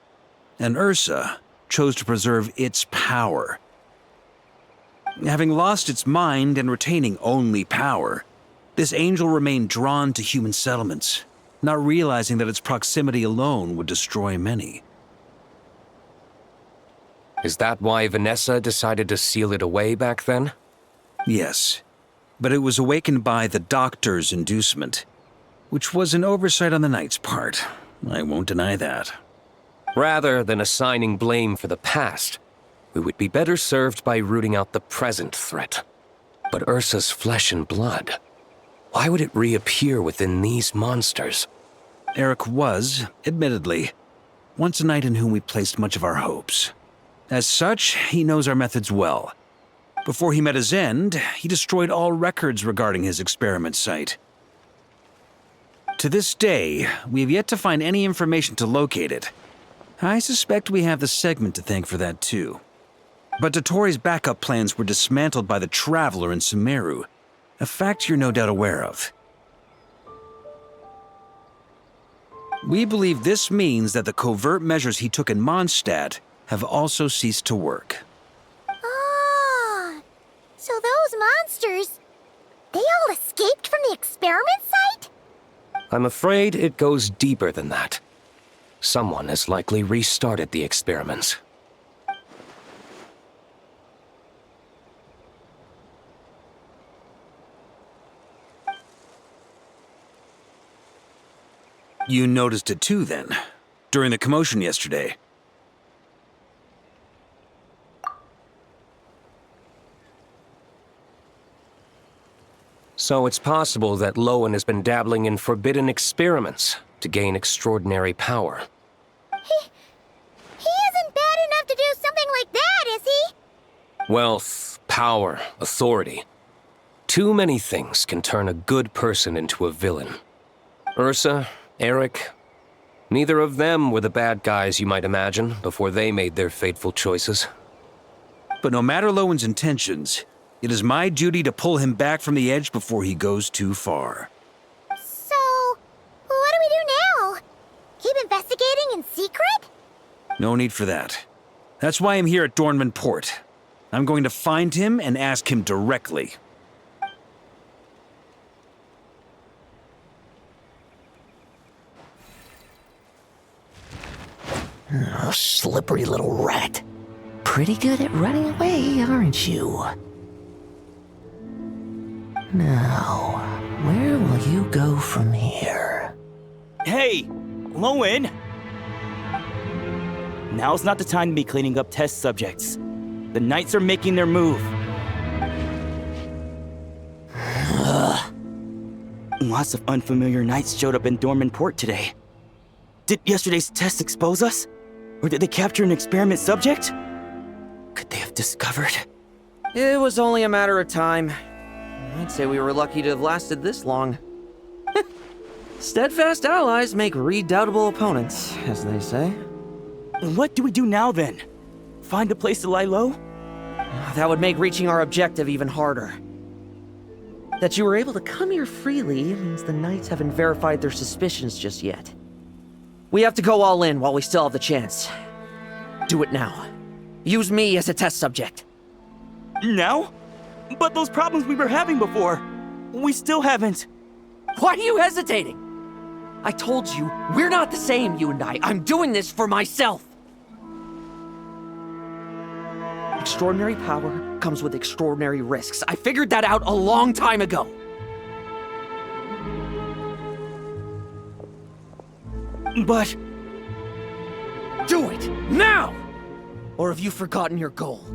and Ursa chose to preserve its power. Having lost its mind and retaining only power, this angel remained drawn to human settlements, not realizing that its proximity alone would destroy many. Is that why Vanessa decided to seal it away back then? Yes, but it was awakened by the Doctor's inducement, which was an oversight on the Knight's part. I won't deny that. Rather than assigning blame for the past, we would be better served by rooting out the present threat. But Ursa's flesh and blood, why would it reappear within these monsters? Eric was, admittedly, once a knight in whom we placed much of our hopes. As such, he knows our methods well. Before he met his end, he destroyed all records regarding his experiment site. To this day, we have yet to find any information to locate it. I suspect we have the segment to thank for that too. But Dottoro's backup plans were dismantled by the Traveler in Sumeru, a fact you're no doubt aware of. We believe this means that the covert measures he took in Mondstadt have also ceased to work. Ah, so those monsters, they all escaped from the experiment site? I'm afraid it goes deeper than that. Someone has likely restarted the experiments. You noticed it too, then, during the commotion yesterday. So it's possible that Lohen has been dabbling in forbidden experiments to gain extraordinary power. He isn't bad enough to do something like that, is he? Wealth, power, authority. Too many things can turn a good person into a villain. Ursa, Eric, neither of them were the bad guys you might imagine before they made their fateful choices. But no matter Lowen's intentions, it is my duty to pull him back from the edge before he goes too far. So, what do we do now? Keep investigating in secret? No need for that. That's why I'm here at Dornman Port. I'm going to find him and ask him directly. Oh, slippery little rat. Pretty good at running away, aren't you? Now, where will you go from here? Hey, Lohen! Now's not the time to be cleaning up test subjects. The Knights are making their move. Lots of unfamiliar Knights showed up in Dornman Port today. Did yesterday's test expose us? Or did they capture an experiment subject? Could they have discovered? It was only a matter of time. I'd say we were lucky to have lasted this long. Steadfast allies make redoubtable opponents, as they say. What do we do now, then? Find a place to lie low? That would make reaching our objective even harder. That you were able to come here freely means the Knights haven't verified their suspicions just yet. We have to go all in while we still have the chance. Do it now. Use me as a test subject. Now? But those problems we were having before, we still haven't. Why are you hesitating? I told you, we're not the same, you and I. I'm doing this for myself. Extraordinary power comes with extraordinary risks. I figured that out a long time ago. But... do it, now! Or have you forgotten your goal?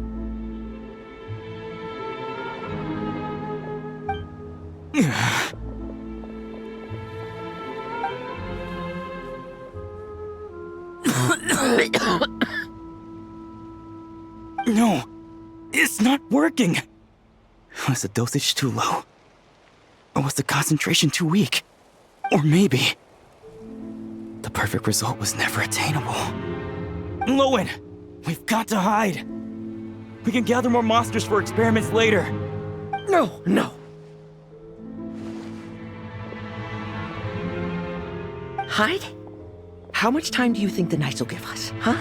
No, it's not working. Was the dosage too low? Or was the concentration too weak? Or maybe the perfect result was never attainable. Lohen, we've got to hide. We can gather more monsters for experiments later. No, no. Hide? How much time do you think the Knights will give us, huh?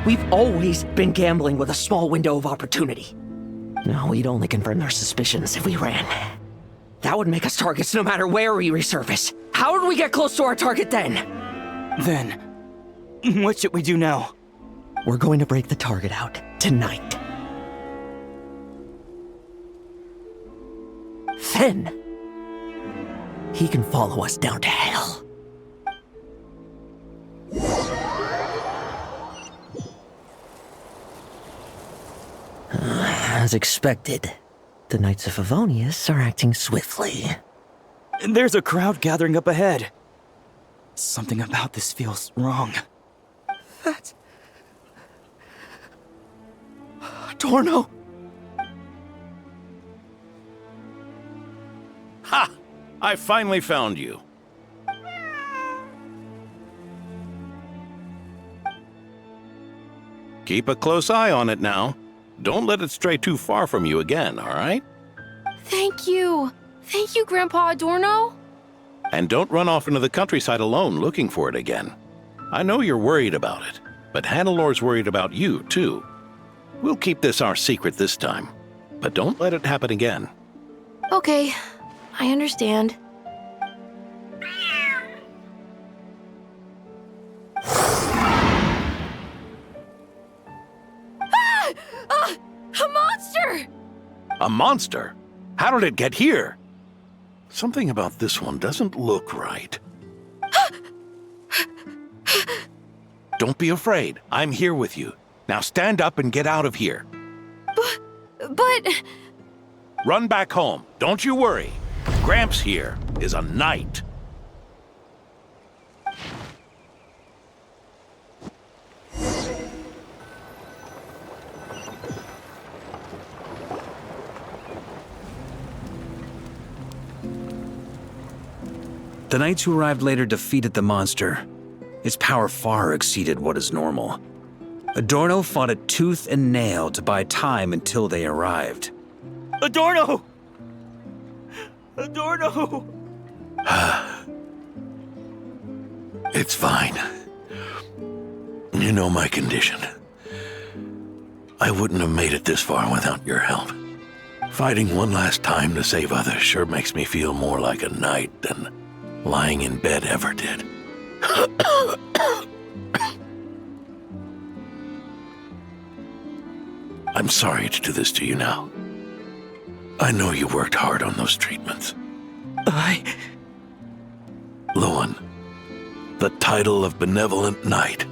We've always been gambling with a small window of opportunity. No, we'd only confirm their suspicions if we ran. That would make us targets no matter where we resurface. How would we get close to our target then? Then, what should we do now? We're going to break the target out tonight. Then, he can follow us down to hell. As expected, the Knights of Favonius are acting swiftly. There's a crowd gathering up ahead. Something about this feels wrong. That's... Torno! Ha! I finally found you. Keep a close eye on it now. Don't let it stray too far from you again, all right? Thank you. Thank you, Grandpa Adorno. And don't run off into the countryside alone looking for it again. I know you're worried about it. But Hannelor's worried about you, too. We'll keep this our secret this time, but don't let it happen again. Okay, I understand. A monster! A monster? How did it get here? Something about this one doesn't look right. Don't be afraid. I'm here with you. Now stand up and get out of here. But... Run back home. Don't you worry. Gramps here is a knight. The knights who arrived later defeated the monster. Its power far exceeded what is normal. Adorno fought it tooth and nail to buy time until they arrived. Adorno! Adorno! It's fine. You know my condition. I wouldn't have made it this far without your help. Fighting one last time to save others sure makes me feel more like a knight than lying in bed ever did. I'm sorry to do this to you now. I know you worked hard on those treatments. Lohen, the title of Benevolent Knight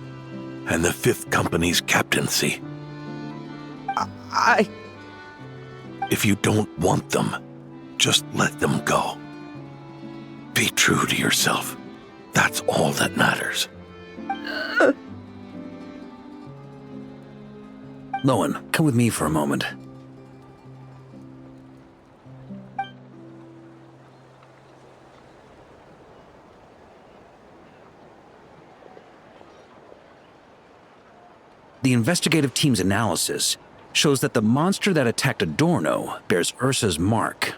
and the 5th Company's captaincy. If you don't want them, just let them go. Be true to yourself. That's all that matters. Lohen, come with me for a moment. The investigative team's analysis shows that the monster that attacked Adorno bears Ursa's mark.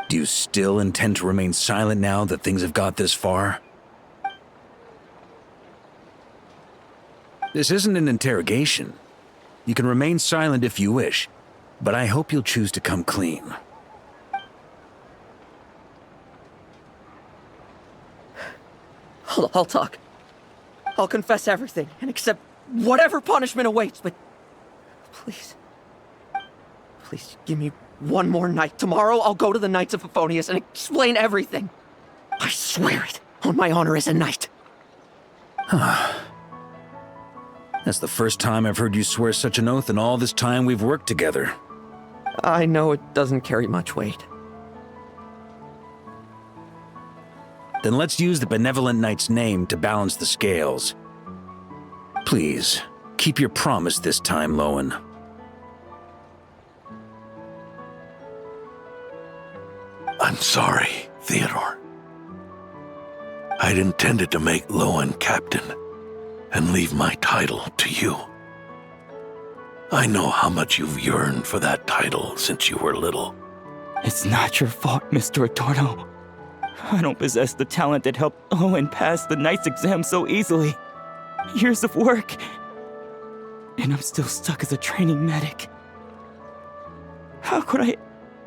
Do you still intend to remain silent now that things have got this far? This isn't an interrogation. You can remain silent if you wish, but I hope you'll choose to come clean. I'll talk. I'll confess everything and accept whatever punishment awaits, but please, please give me one more night. Tomorrow I'll go to the Knights of Favonius and explain everything. I swear it, on my honor as a knight. That's the first time I've heard you swear such an oath in all this time we've worked together. I know it doesn't carry much weight. Then let's use the Benevolent Knight's name to balance the scales. Please, keep your promise this time, Lohen. I'm sorry, Theodore. I'd intended to make Lohen captain and leave my title to you. I know how much you've yearned for that title since you were little. It's not your fault, Mr. Adorno. I don't possess the talent that helped Owen pass the Knight's exam so easily. Years of work, and I'm still stuck as a training medic. How could I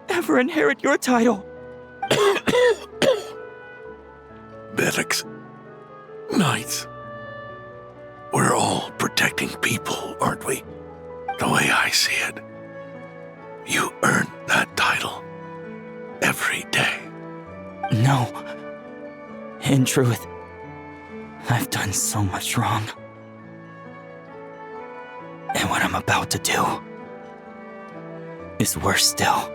ever inherit your title? Medics, Knights, we're all protecting people, aren't we? The way I see it, you earned that title every day. No. In truth, I've done so much wrong. And what I'm about to do is worse still.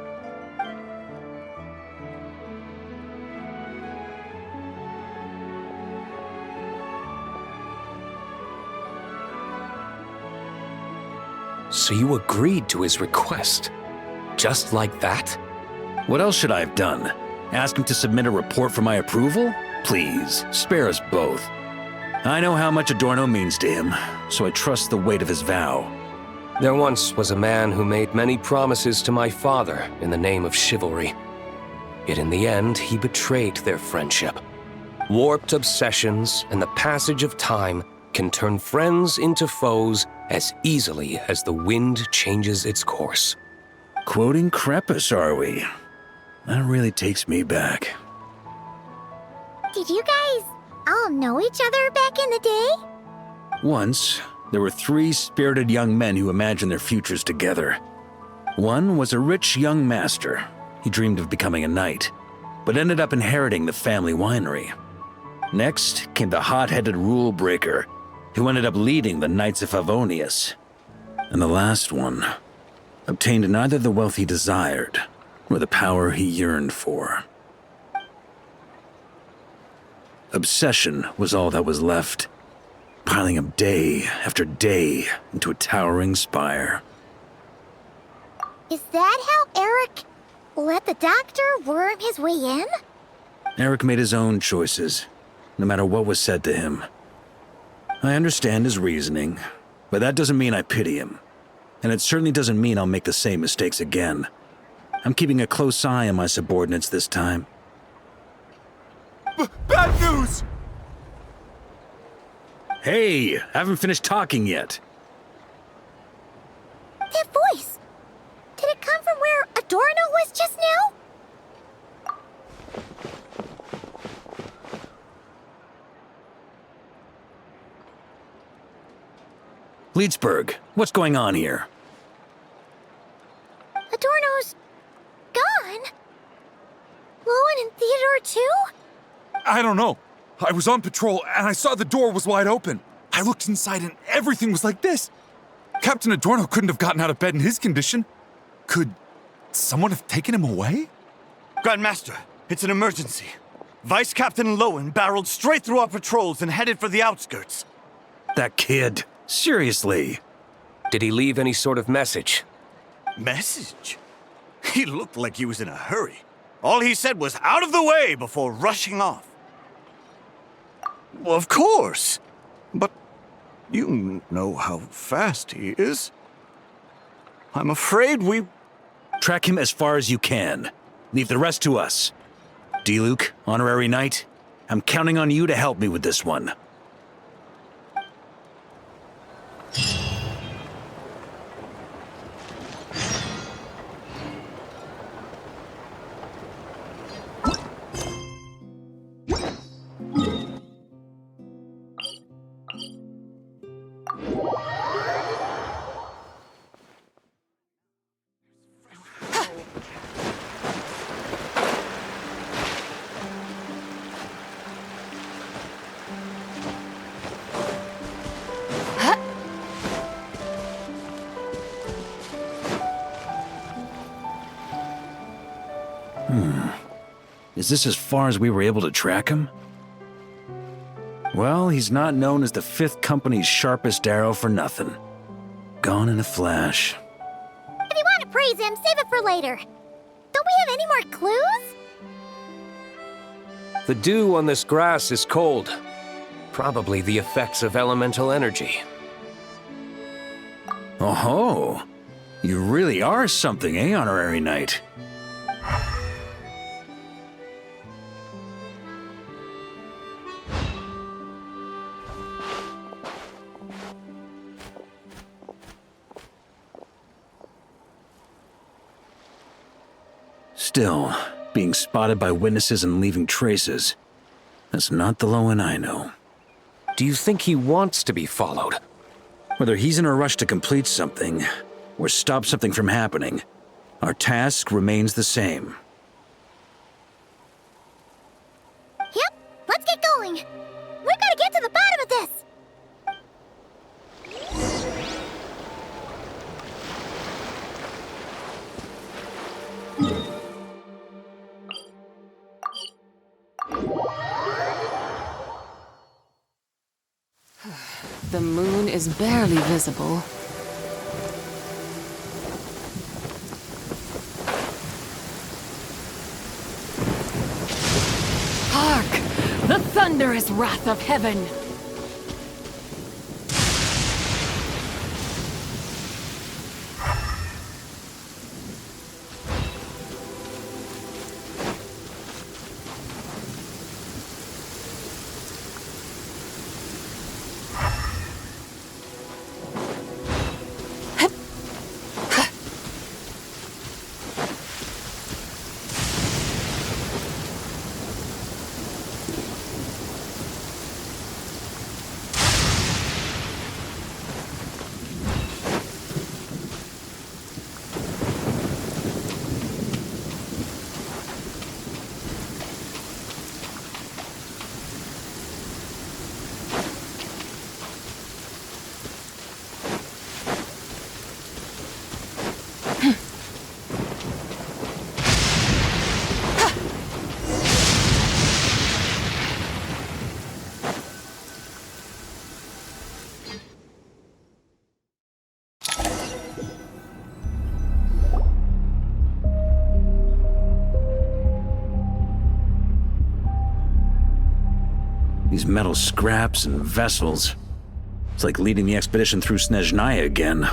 So you agreed to his request? Just like that? What else should I have done? Ask him to submit a report for my approval? Please, spare us both. I know how much Adorno means to him, so I trust the weight of his vow. There once was a man who made many promises to my father in the name of chivalry. Yet in the end, he betrayed their friendship. Warped obsessions and the passage of time can turn friends into foes as easily as the wind changes its course. Quoting Crepus, are we? That really takes me back. Did you guys all know each other back in the day? Once, there were 3 spirited young men who imagined their futures together. One was a rich young master. He dreamed of becoming a knight, but ended up inheriting the family winery. Next came the hot-headed rule breaker, who ended up leading the Knights of Favonius. And the last one obtained neither the wealth he desired, nor the power he yearned for. Obsession was all that was left, piling up day after day into a towering spire. Is that how Eric let the doctor worm his way in? Eric made his own choices, no matter what was said to him. I understand his reasoning, but that doesn't mean I pity him. And it certainly doesn't mean I'll make the same mistakes again. I'm keeping a close eye on my subordinates this time. Bad news! Hey, haven't finished talking yet. That voice! Did it come from where Adorno was just now? Leedsburg, what's going on here? Adorno's gone? Lohen and Theodore too? I don't know. I was on patrol and I saw the door was wide open. I looked inside and everything was like this. Captain Adorno couldn't have gotten out of bed in his condition. Could someone have taken him away? Grandmaster, it's an emergency. Vice Captain Lohen barreled straight through our patrols and headed for the outskirts. That kid. Seriously. Did he leave any sort of message? Message? He looked like he was in a hurry. All he said was out of the way before rushing off. Well, of course. But you know how fast he is. I'm afraid we... Track him as far as you can. Leave the rest to us. D-Luke, honorary knight, I'm counting on you to help me with this one. Is this as far as we were able to track him? Well, he's not known as the 5th Company's sharpest arrow for nothing. Gone in a flash. If you want to praise him, save it for later. Don't we have any more clues? The dew on this grass is cold. Probably the effects of elemental energy. Oh-ho! You really are something, eh, honorary knight? Still, being spotted by witnesses and leaving traces, that's not the Lohen I know. Do you think he wants to be followed? Whether he's in a rush to complete something, or stop something from happening, our task remains the same. Yep, let's get going. We've got to get to the bottom of this. The moon is barely visible. Hark! The thunderous wrath of heaven! These metal scraps and vessels. It's like leading the expedition through Snezhnaya again.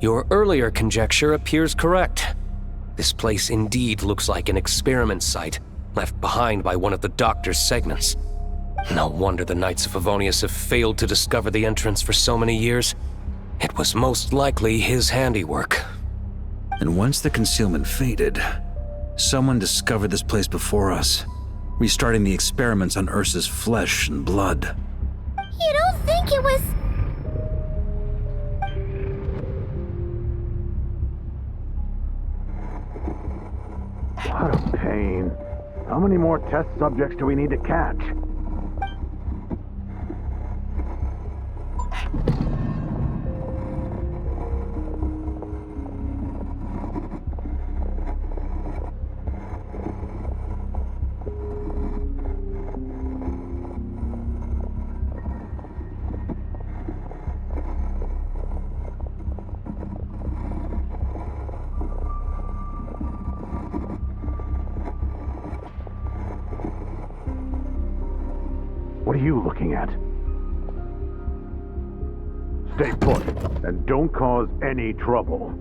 Your earlier conjecture appears correct. This place indeed looks like an experiment site, left behind by one of the Doctor's segments. No wonder the Knights of Favonius have failed to discover the entrance for so many years. It was most likely his handiwork. And once the concealment faded, someone discovered this place before us, restarting the experiments on Ursa's flesh and blood. You don't think it was... What a pain. How many more test subjects do we need to catch? What are you looking at? Stay put, and don't cause any trouble.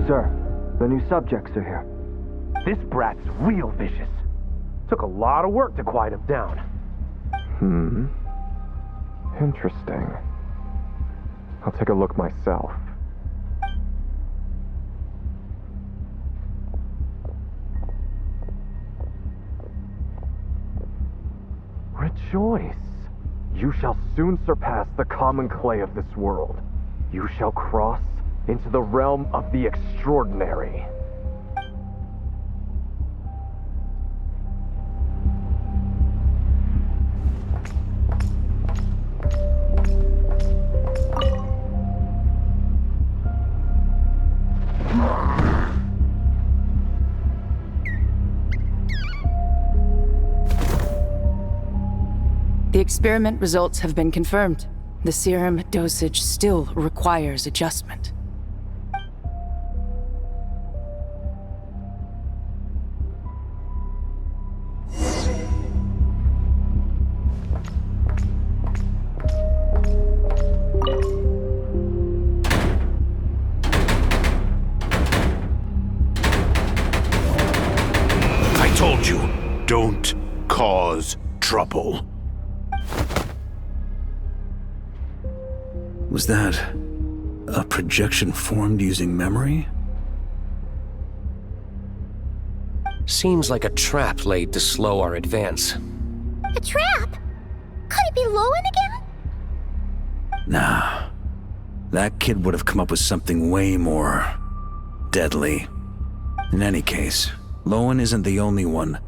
Sir, the new subjects are here. This brat's real vicious. Took a lot of work to quiet him down. Interesting. I'll take a look myself. Rejoice! You shall soon surpass the common clay of this world. You shall cross into the realm of the extraordinary. The experiment results have been confirmed. The serum dosage still requires adjustment. I told you, don't cause trouble. Was that a projection formed using memory? Seems like a trap laid to slow our advance. A trap? Could it be Lohen again? Nah. That kid would have come up with something way more deadly. In any case, Lohen isn't the only one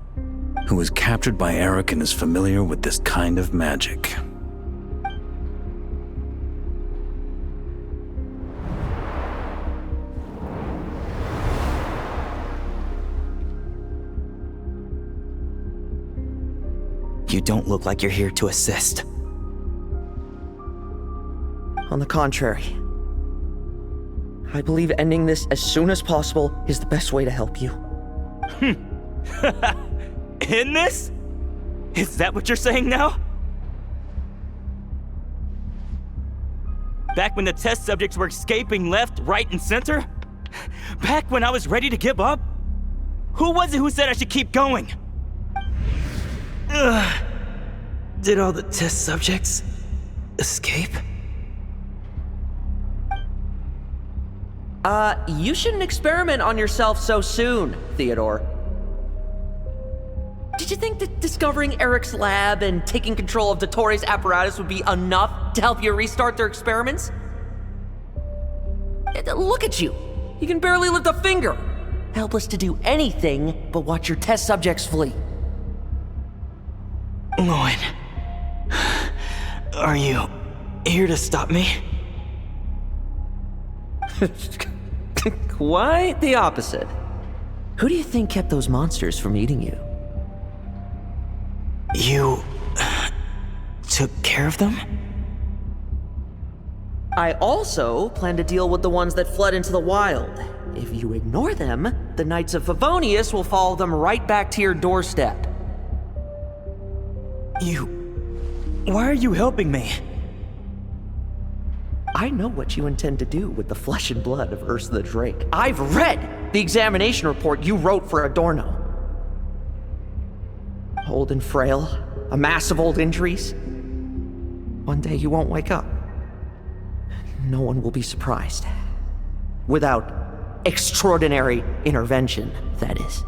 who was captured by Eric and is familiar with this kind of magic. You don't look like you're here to assist. On the contrary, I believe ending this as soon as possible is the best way to help you. In this? Is that what you're saying now? Back when the test subjects were escaping left, right, and center? Back when I was ready to give up? Who was it who said I should keep going? Did all the test subjects escape? You shouldn't experiment on yourself so soon, Theodore. Did you think that discovering Eric's lab and taking control of Dottores' apparatus would be enough to help you restart their experiments? Look at you. You can barely lift a finger. Helpless to do anything but watch your test subjects flee. Lohen, are you here to stop me? Quite the opposite. Who do you think kept those monsters from eating you? You took care of them? I also plan to deal with the ones that fled into the wild. If you ignore them, the Knights of Favonius will follow them right back to your doorstep. Why are you helping me? I know what you intend to do with the flesh and blood of Ursa the Drake. I've read the examination report you wrote for Adorno. Old and frail, a mass of old injuries. One day you won't wake up. No one will be surprised. Without extraordinary intervention, that is.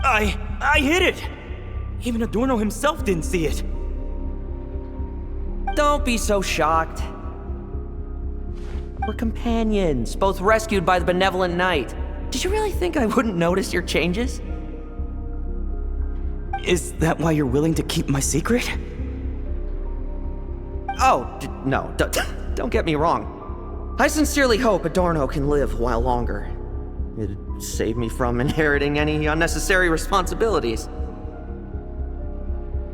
I hit it! Even Adorno himself didn't see it. Don't be so shocked. We're companions, both rescued by the benevolent knight. Did you really think I wouldn't notice your changes? Is that why you're willing to keep my secret? Oh, no, don't get me wrong. I sincerely hope Adorno can live a while longer. It'd save me from inheriting any unnecessary responsibilities.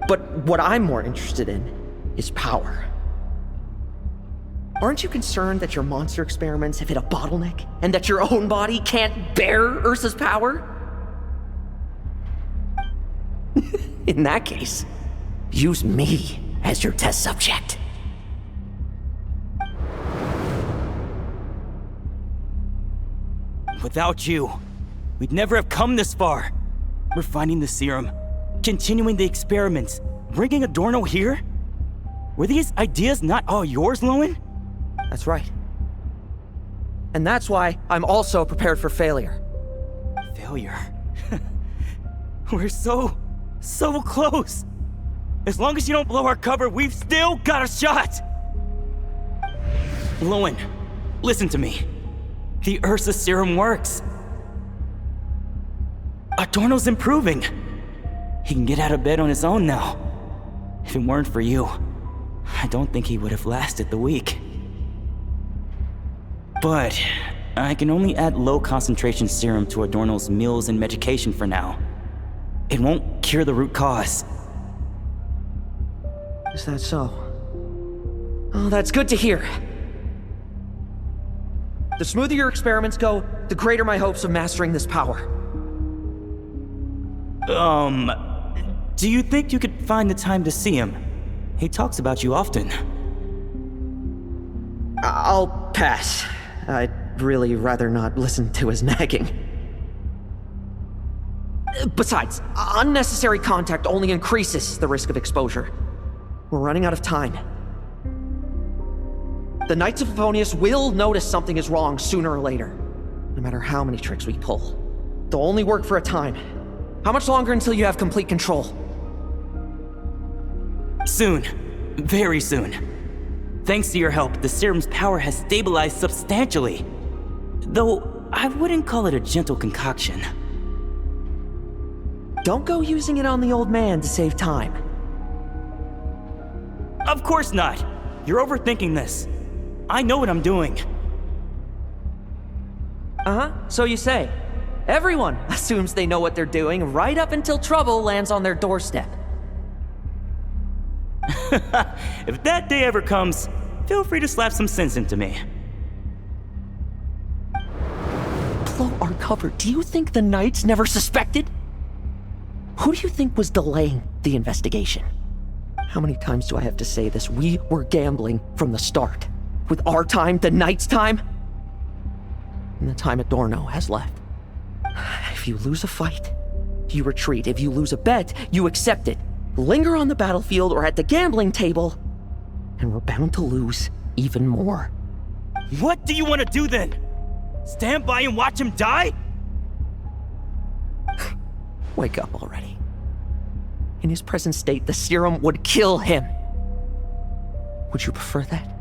But what I'm more interested in is power. Aren't you concerned that your monster experiments have hit a bottleneck and that your own body can't bear Ursa's power? In that case, use me as your test subject. Without you, we'd never have come this far. Refining the serum, continuing the experiments, bringing Adorno here? Were these ideas not all yours, Lohen? That's right. And that's why I'm also prepared for failure. Failure? We're so close. As long as you don't blow our cover, we've still got a shot! Lohen, listen to me. The Ursa serum works. Adorno's improving. He can get out of bed on his own now. If it weren't for you, I don't think he would have lasted the week. But I can only add low concentration serum to Adorno's meals and medication for now. It won't cure the root cause. Is that so? Oh, that's good to hear. The smoother your experiments go, the greater my hopes of mastering this power. Do you think you could find the time to see him? He talks about you often. I'll pass. I'd really rather not listen to his nagging. Besides, unnecessary contact only increases the risk of exposure. We're running out of time. The Knights of Favonius will notice something is wrong sooner or later, no matter how many tricks we pull. They'll only work for a time. How much longer until you have complete control? Soon. Very soon. Thanks to your help, the serum's power has stabilized substantially. Though, I wouldn't call it a gentle concoction. Don't go using it on the old man to save time. Of course not! You're overthinking this. I know what I'm doing. Uh-huh, so you say. Everyone assumes they know what they're doing right up until trouble lands on their doorstep. If that day ever comes, feel free to slap some sense into me. Blow our cover. Do you think the Knights never suspected? Who do you think was delaying the investigation? How many times do I have to say this? We were gambling from the start. With our time, the Knights' time, and the time Adorno has left. If you lose a fight, you retreat. If you lose a bet, you accept it. Linger on the battlefield or at the gambling table, and we're bound to lose even more. What do you want to do then? Stand by and watch him die? Wake up already. In his present state, the serum would kill him. Would you prefer that?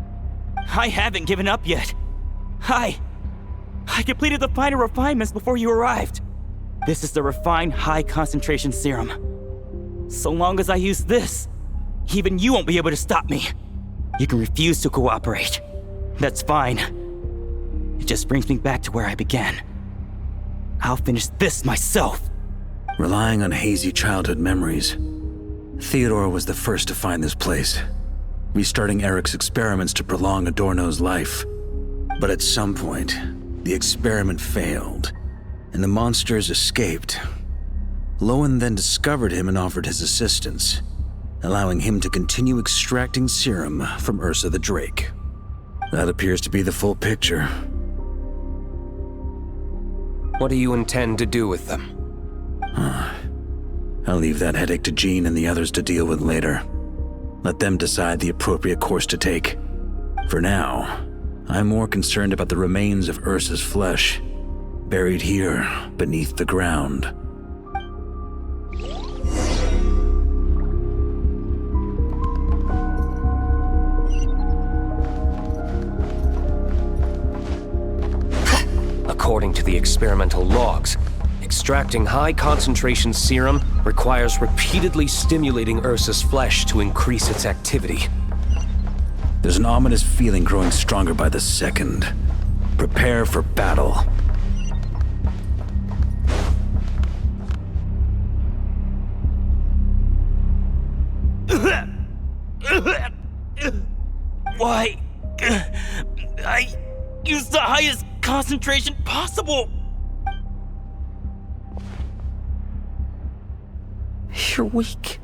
I haven't given up yet. I completed the final refinements before you arrived. This is the refined high-concentration serum. So long as I use this, even you won't be able to stop me. You can refuse to cooperate. That's fine. It just brings me back to where I began. I'll finish this myself. Relying on hazy childhood memories, Theodore was the first to find this place, restarting Eric's experiments to prolong Adorno's life. But at some point, the experiment failed, and the monsters escaped. Lohen then discovered him and offered his assistance, allowing him to continue extracting serum from Ursa the Drake. That appears to be the full picture. What do you intend to do with them? I'll leave that headache to Jean and the others to deal with later. Let them decide the appropriate course to take. For now, I'm more concerned about the remains of Ursa's flesh, buried here beneath the ground. According to the experimental logs, extracting high-concentration serum requires repeatedly stimulating Ursa's flesh to increase its activity. There's an ominous feeling growing stronger by the second. Prepare for battle. Why? I used the highest concentration possible. You're weak.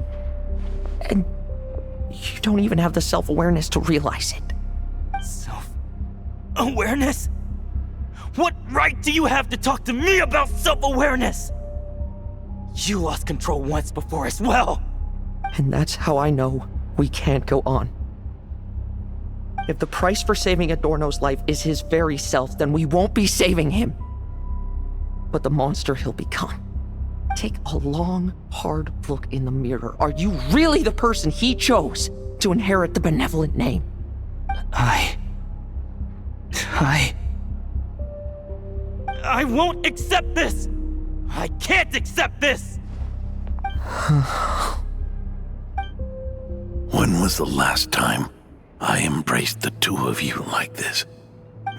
And you don't even have the self-awareness to realize it. Self-awareness? What right do you have to talk to me about self-awareness? You lost control once before as well. And that's how I know we can't go on. If the price for saving Adorno's life is his very self, then we won't be saving him, but the monster he'll become. Take a long, hard look in the mirror. Are you really the person he chose to inherit the benevolent name? I won't accept this! I can't accept this! When was the last time I embraced the two of you like this?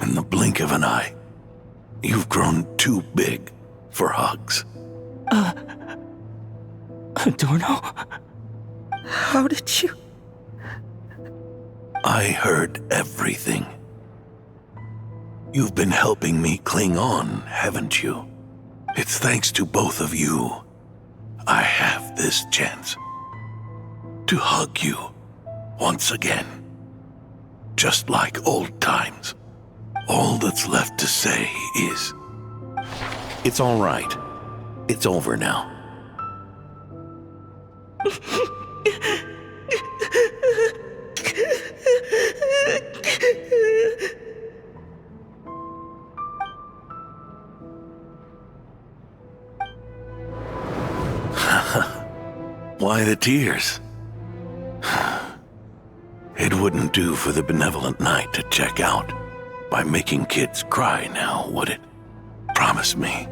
In the blink of an eye. You've grown too big for hugs. Adorno? How did you? I heard everything. You've been helping me cling on, haven't you? It's thanks to both of you I have this chance to hug you once again. Just like old times. All that's left to say is, it's all right. It's over now. Why the tears? It wouldn't do for the benevolent knight to check out by making kids cry now, would it? Promise me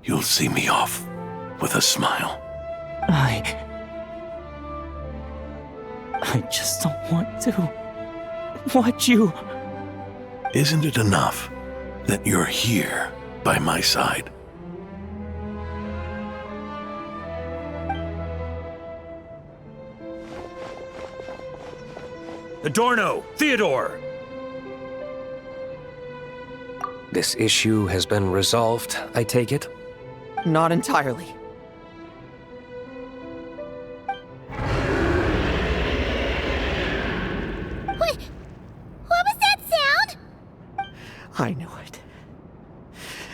you'll see me off with a smile. I just don't want to watch you. Isn't it enough that you're here by my side? Adorno! Theodore! This issue has been resolved, I take it? Not entirely. What was that sound? I knew it.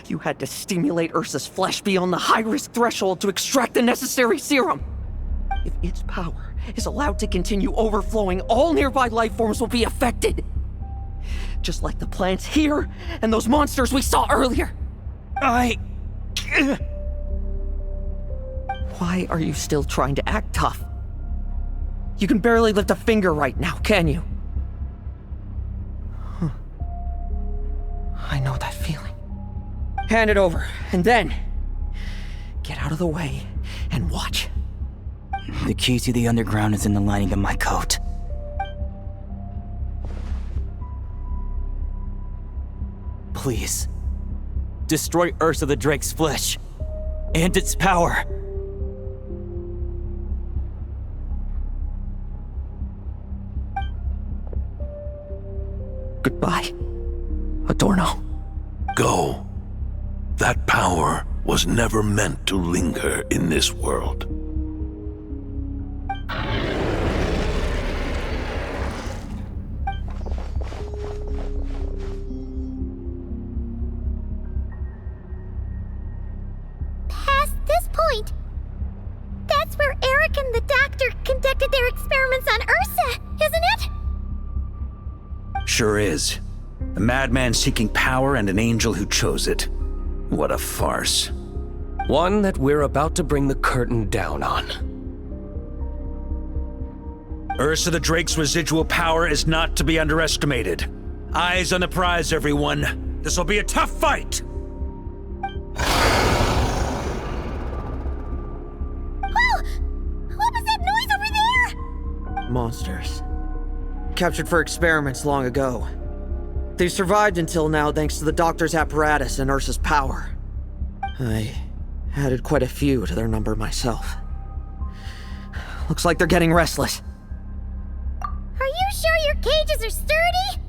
You had to stimulate Ursa's flesh beyond the high-risk threshold to extract the necessary serum. If its power is allowed to continue overflowing, all nearby life forms will be affected. Just like the plants here and those monsters we saw earlier. Why are you still trying to act tough? You can barely lift a finger right now, can you? I know that feeling. Hand it over, and then get out of the way and watch. The key to the underground is in the lining of my coat. Please, destroy Ursa the Drake's flesh and its power. Goodbye, Adorno. Go. That power was never meant to linger in this world. Past this point, that's where Eric and the doctor conducted their experiments on Ursa, isn't it? Sure is. A madman seeking power and an angel who chose it. What a farce. One that we're about to bring the curtain down on. Ursa the Drake's residual power is not to be underestimated. Eyes on the prize, everyone. This will be a tough fight! Oh! What was that noise over there? Monsters. Captured for experiments long ago. They survived until now thanks to the doctor's apparatus and Ursa's power. I added quite a few to their number myself. Looks like they're getting restless. Are you sure your cages are sturdy?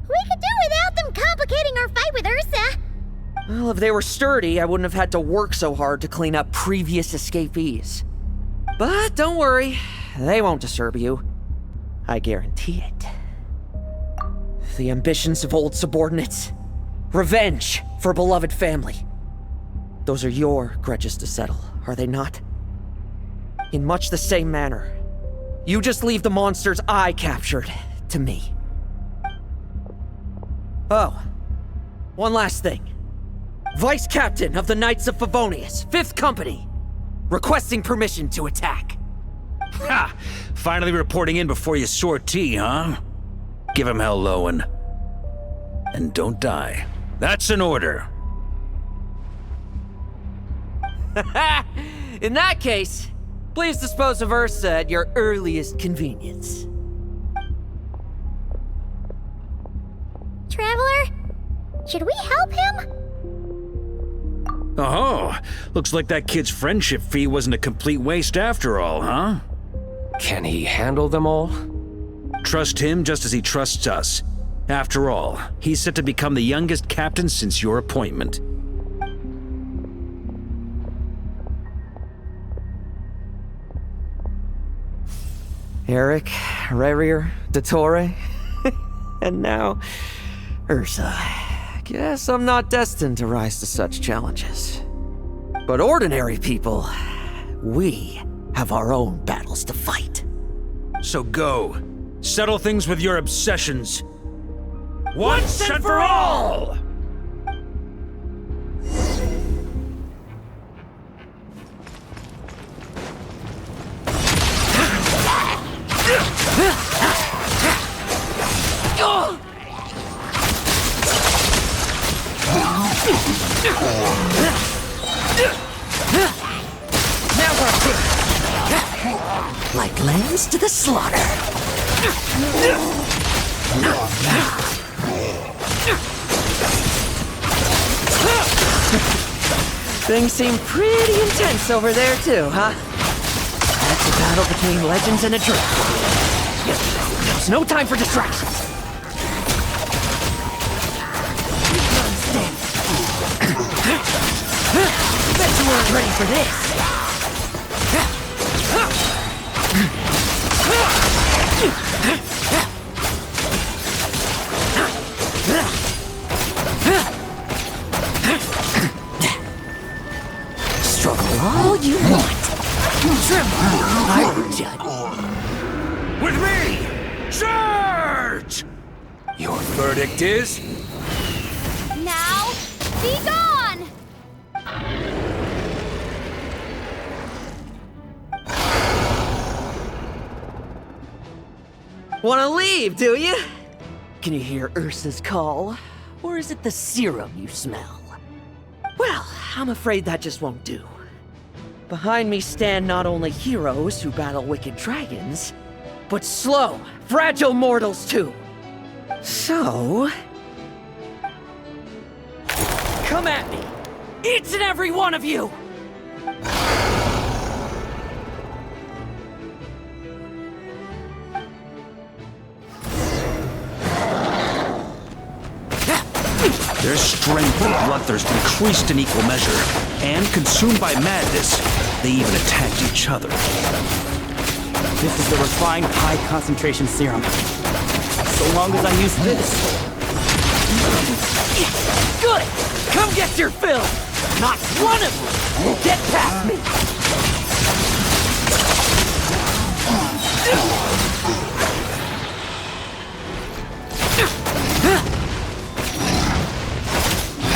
We could do without them complicating our fight with Ursa. Well, if they were sturdy, I wouldn't have had to work so hard to clean up previous escapees. But don't worry, they won't disturb you. I guarantee it. The ambitions of old subordinates. Revenge for beloved family. Those are your grudges to settle, are they not? In much the same manner, you just leave the monsters I captured to me. Oh, one last thing. Vice Captain of the Knights of Favonius, 5th Company, requesting permission to attack. Ha! Finally reporting in before you sortie, huh? Give him hell, Lohen. And don't die. That's an order. In that case, please dispose of Ursa at your earliest convenience. Traveler, should we help him? Oh, looks like that kid's friendship fee wasn't a complete waste after all, huh? Can he handle them all? Trust him just as he trusts us. After all, he's set to become the youngest captain since your appointment. Eric, Rerir, Dottore, and now Ursa. Guess I'm not destined to rise to such challenges. But ordinary people, we have our own battles to fight. So go. Settle things with your obsessions. Once and for all! Like lambs to the slaughter. Things seem pretty intense over there too, huh? That's a battle between legends and a dragon. There's no time for distractions. Bet you weren't ready for this. Struggle all you want. Tremble, I will judge. With me! Charge! Your verdict is? Now, be gone! Wanna leave, do you? Can you hear Ursa's call? Or is it the serum you smell? Well, I'm afraid that just won't do. Behind me stand not only heroes who battle wicked dragons, but slow, fragile mortals too. So... come at me! Each and every one of you! Their strength and bloodthirst increased in equal measure, and consumed by madness, they even attacked each other. This is the refined high-concentration serum. So long as I use this. Good! Come get your fill! Not one of you will get past me!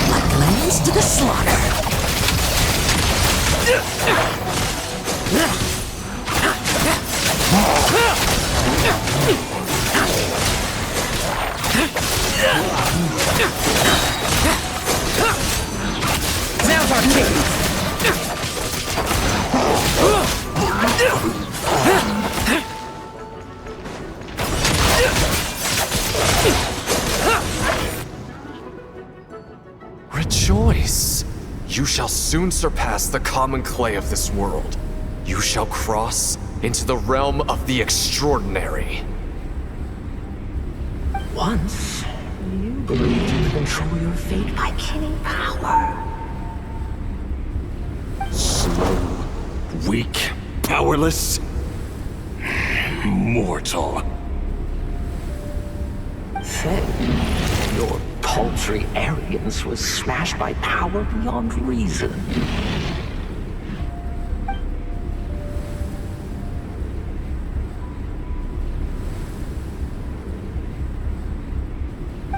Like lambs to the slaughter! Now's our chance! Rejoice! You shall soon surpass the common clay of this world. You shall cross into the realm of the extraordinary. Once, you believed you could control your fate by killing power. Slow, weak, powerless, mortal. Then, your paltry arrogance was smashed by power beyond reason.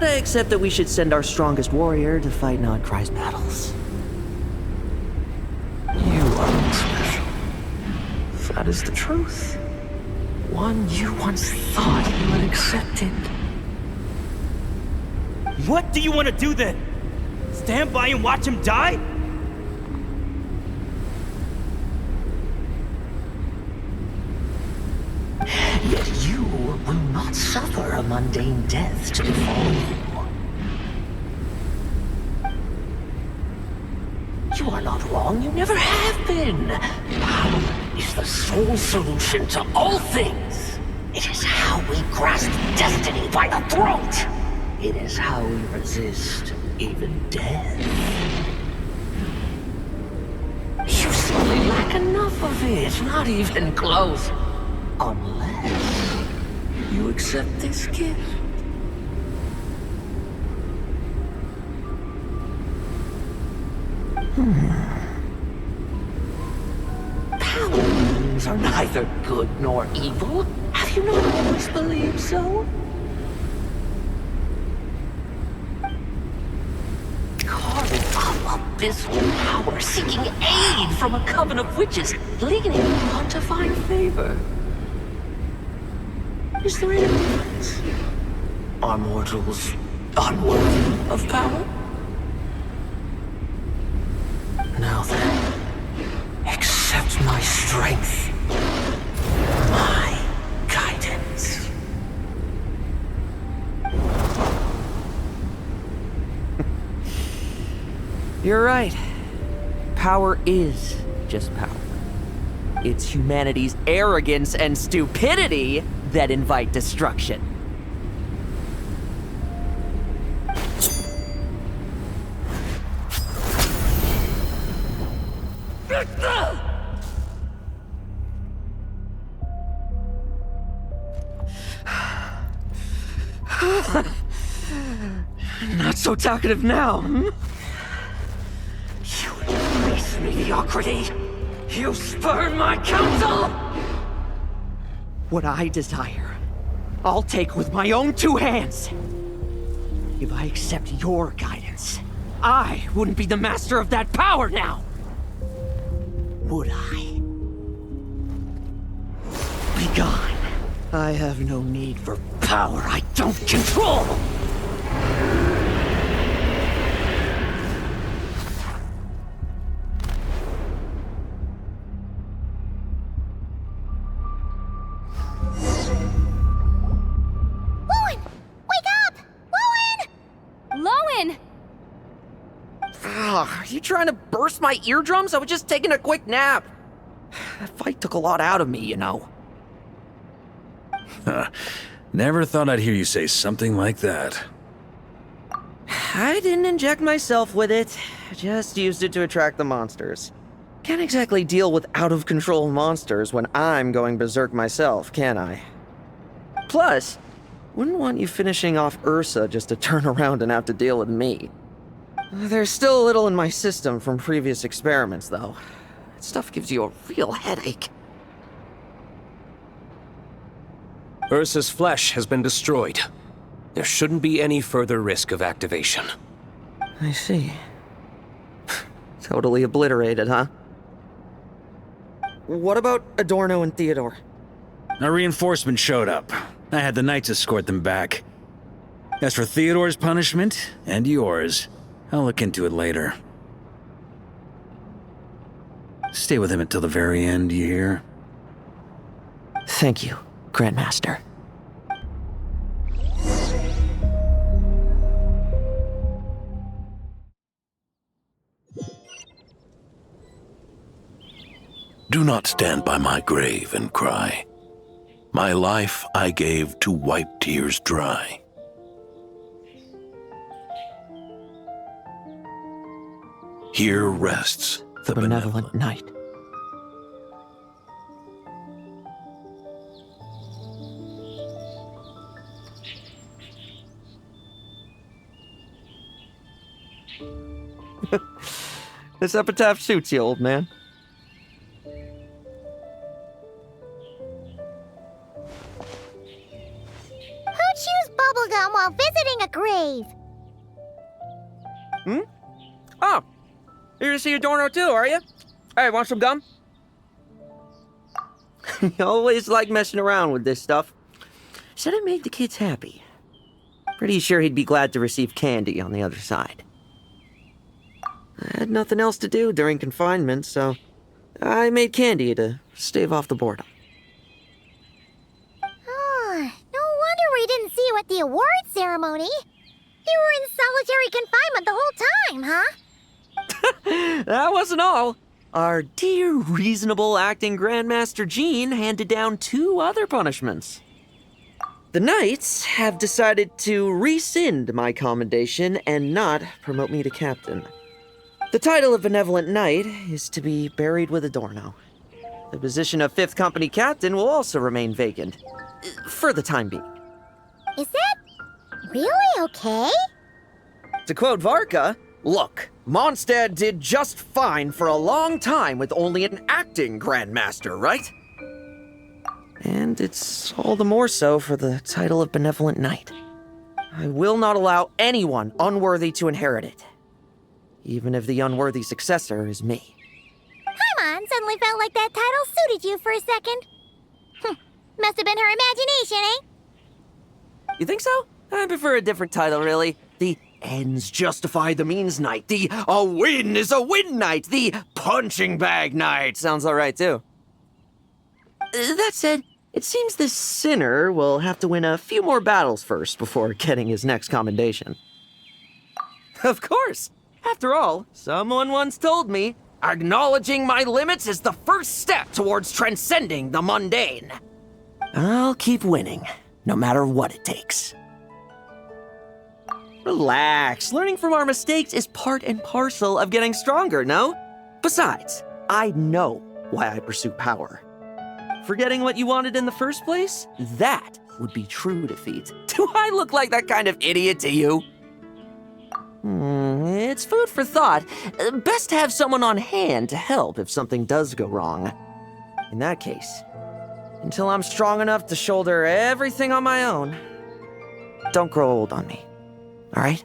Except that we should send our strongest warrior to fight Nodcry's battles. You are special. That is the truth. One you once thought you had accepted. What do you want to do then? Stand by and watch him die? Yet you will not suffer a mundane death to befall you. You are not wrong, you never have been. Power is the sole solution to all things. It is how we grasp destiny by the throat. It is how we resist even death. You simply lack enough of it, not even close. Unless you accept this gift. Power means are neither good nor evil. Have you not always believed so? Carving up abysmal power, seeking aid from a coven of witches, leaning on to find favor. Is there any difference? Are mortals unworthy of power? Now then, accept my strength, my guidance. You're right. Power is just power. It's humanity's arrogance and stupidity that invite destruction. Not so talkative now, hmm? You embrace mediocrity. You spurn my counsel. What I desire, I'll take with my own two hands. If I accept your guidance, I wouldn't be the master of that power now. Would I? Be gone. I have no need for power I don't control. Lohen! Wake up! Lohen! Lohen! Are you trying to burst my eardrums? I was just taking a quick nap. That fight took a lot out of me, you know. Never thought I'd hear you say something like that. I didn't inject myself with it. Just used it to attract the monsters. Can't exactly deal with out-of-control monsters when I'm going berserk myself, can I? Plus, wouldn't want you finishing off Ursa just to turn around and have to deal with me. There's still a little in my system from previous experiments, though. That stuff gives you a real headache. Ursa's flesh has been destroyed. There shouldn't be any further risk of activation. I see. Totally obliterated, huh? What about Adorno and Theodore? A reinforcement showed up. I had the Knights escort them back. As for Theodore's punishment, and yours, I'll look into it later. Stay with him until the very end, you hear? Thank you, Grandmaster. Do not stand by my grave and cry. My life I gave to wipe tears dry. Here rests the benevolent Knight. This epitaph suits you, old man. Who chews bubblegum while visiting a grave? Hmm? Oh, you're to see Adorno too, are you? Hey, want some gum? You always like messing around with this stuff. Said it made the kids happy. Pretty sure he'd be glad to receive candy on the other side. I had nothing else to do during confinement, so I made candy to stave off the boredom. Oh, no wonder we didn't see you at the award ceremony. You were in solitary confinement the whole time, huh? That wasn't all. Our dear, reasonable acting Grandmaster Jean handed down 2 other punishments. The Knights have decided to rescind my commendation and not promote me to captain. The title of Benevolent Knight is to be buried with Adorno. The position of 5th Company Captain will also remain vacant, for the time being. Is that really okay? To quote Varka, look, Mondstadt did just fine for a long time with only an acting Grandmaster, right? And it's all the more so for the title of Benevolent Knight. I will not allow anyone unworthy to inherit it, even if the unworthy successor is me. Paimon suddenly felt like that title suited you for a second. Must have been her imagination, eh? You think so? I prefer a different title, really. The ends justify the means Knight. The a win is a win Knight. The punching bag Knight. Sounds alright, too. That said, it seems this sinner will have to win a few more battles first before getting his next commendation. Of course! After all, someone once told me, acknowledging my limits is the first step towards transcending the mundane. I'll keep winning, no matter what it takes. Relax, learning from our mistakes is part and parcel of getting stronger, no? Besides, I know why I pursue power. Forgetting what you wanted in the first place? That would be true defeat. Do I look like that kind of idiot to you? It's food for thought. Best to have someone on hand to help if something does go wrong. In that case, until I'm strong enough to shoulder everything on my own, don't grow old on me, all right?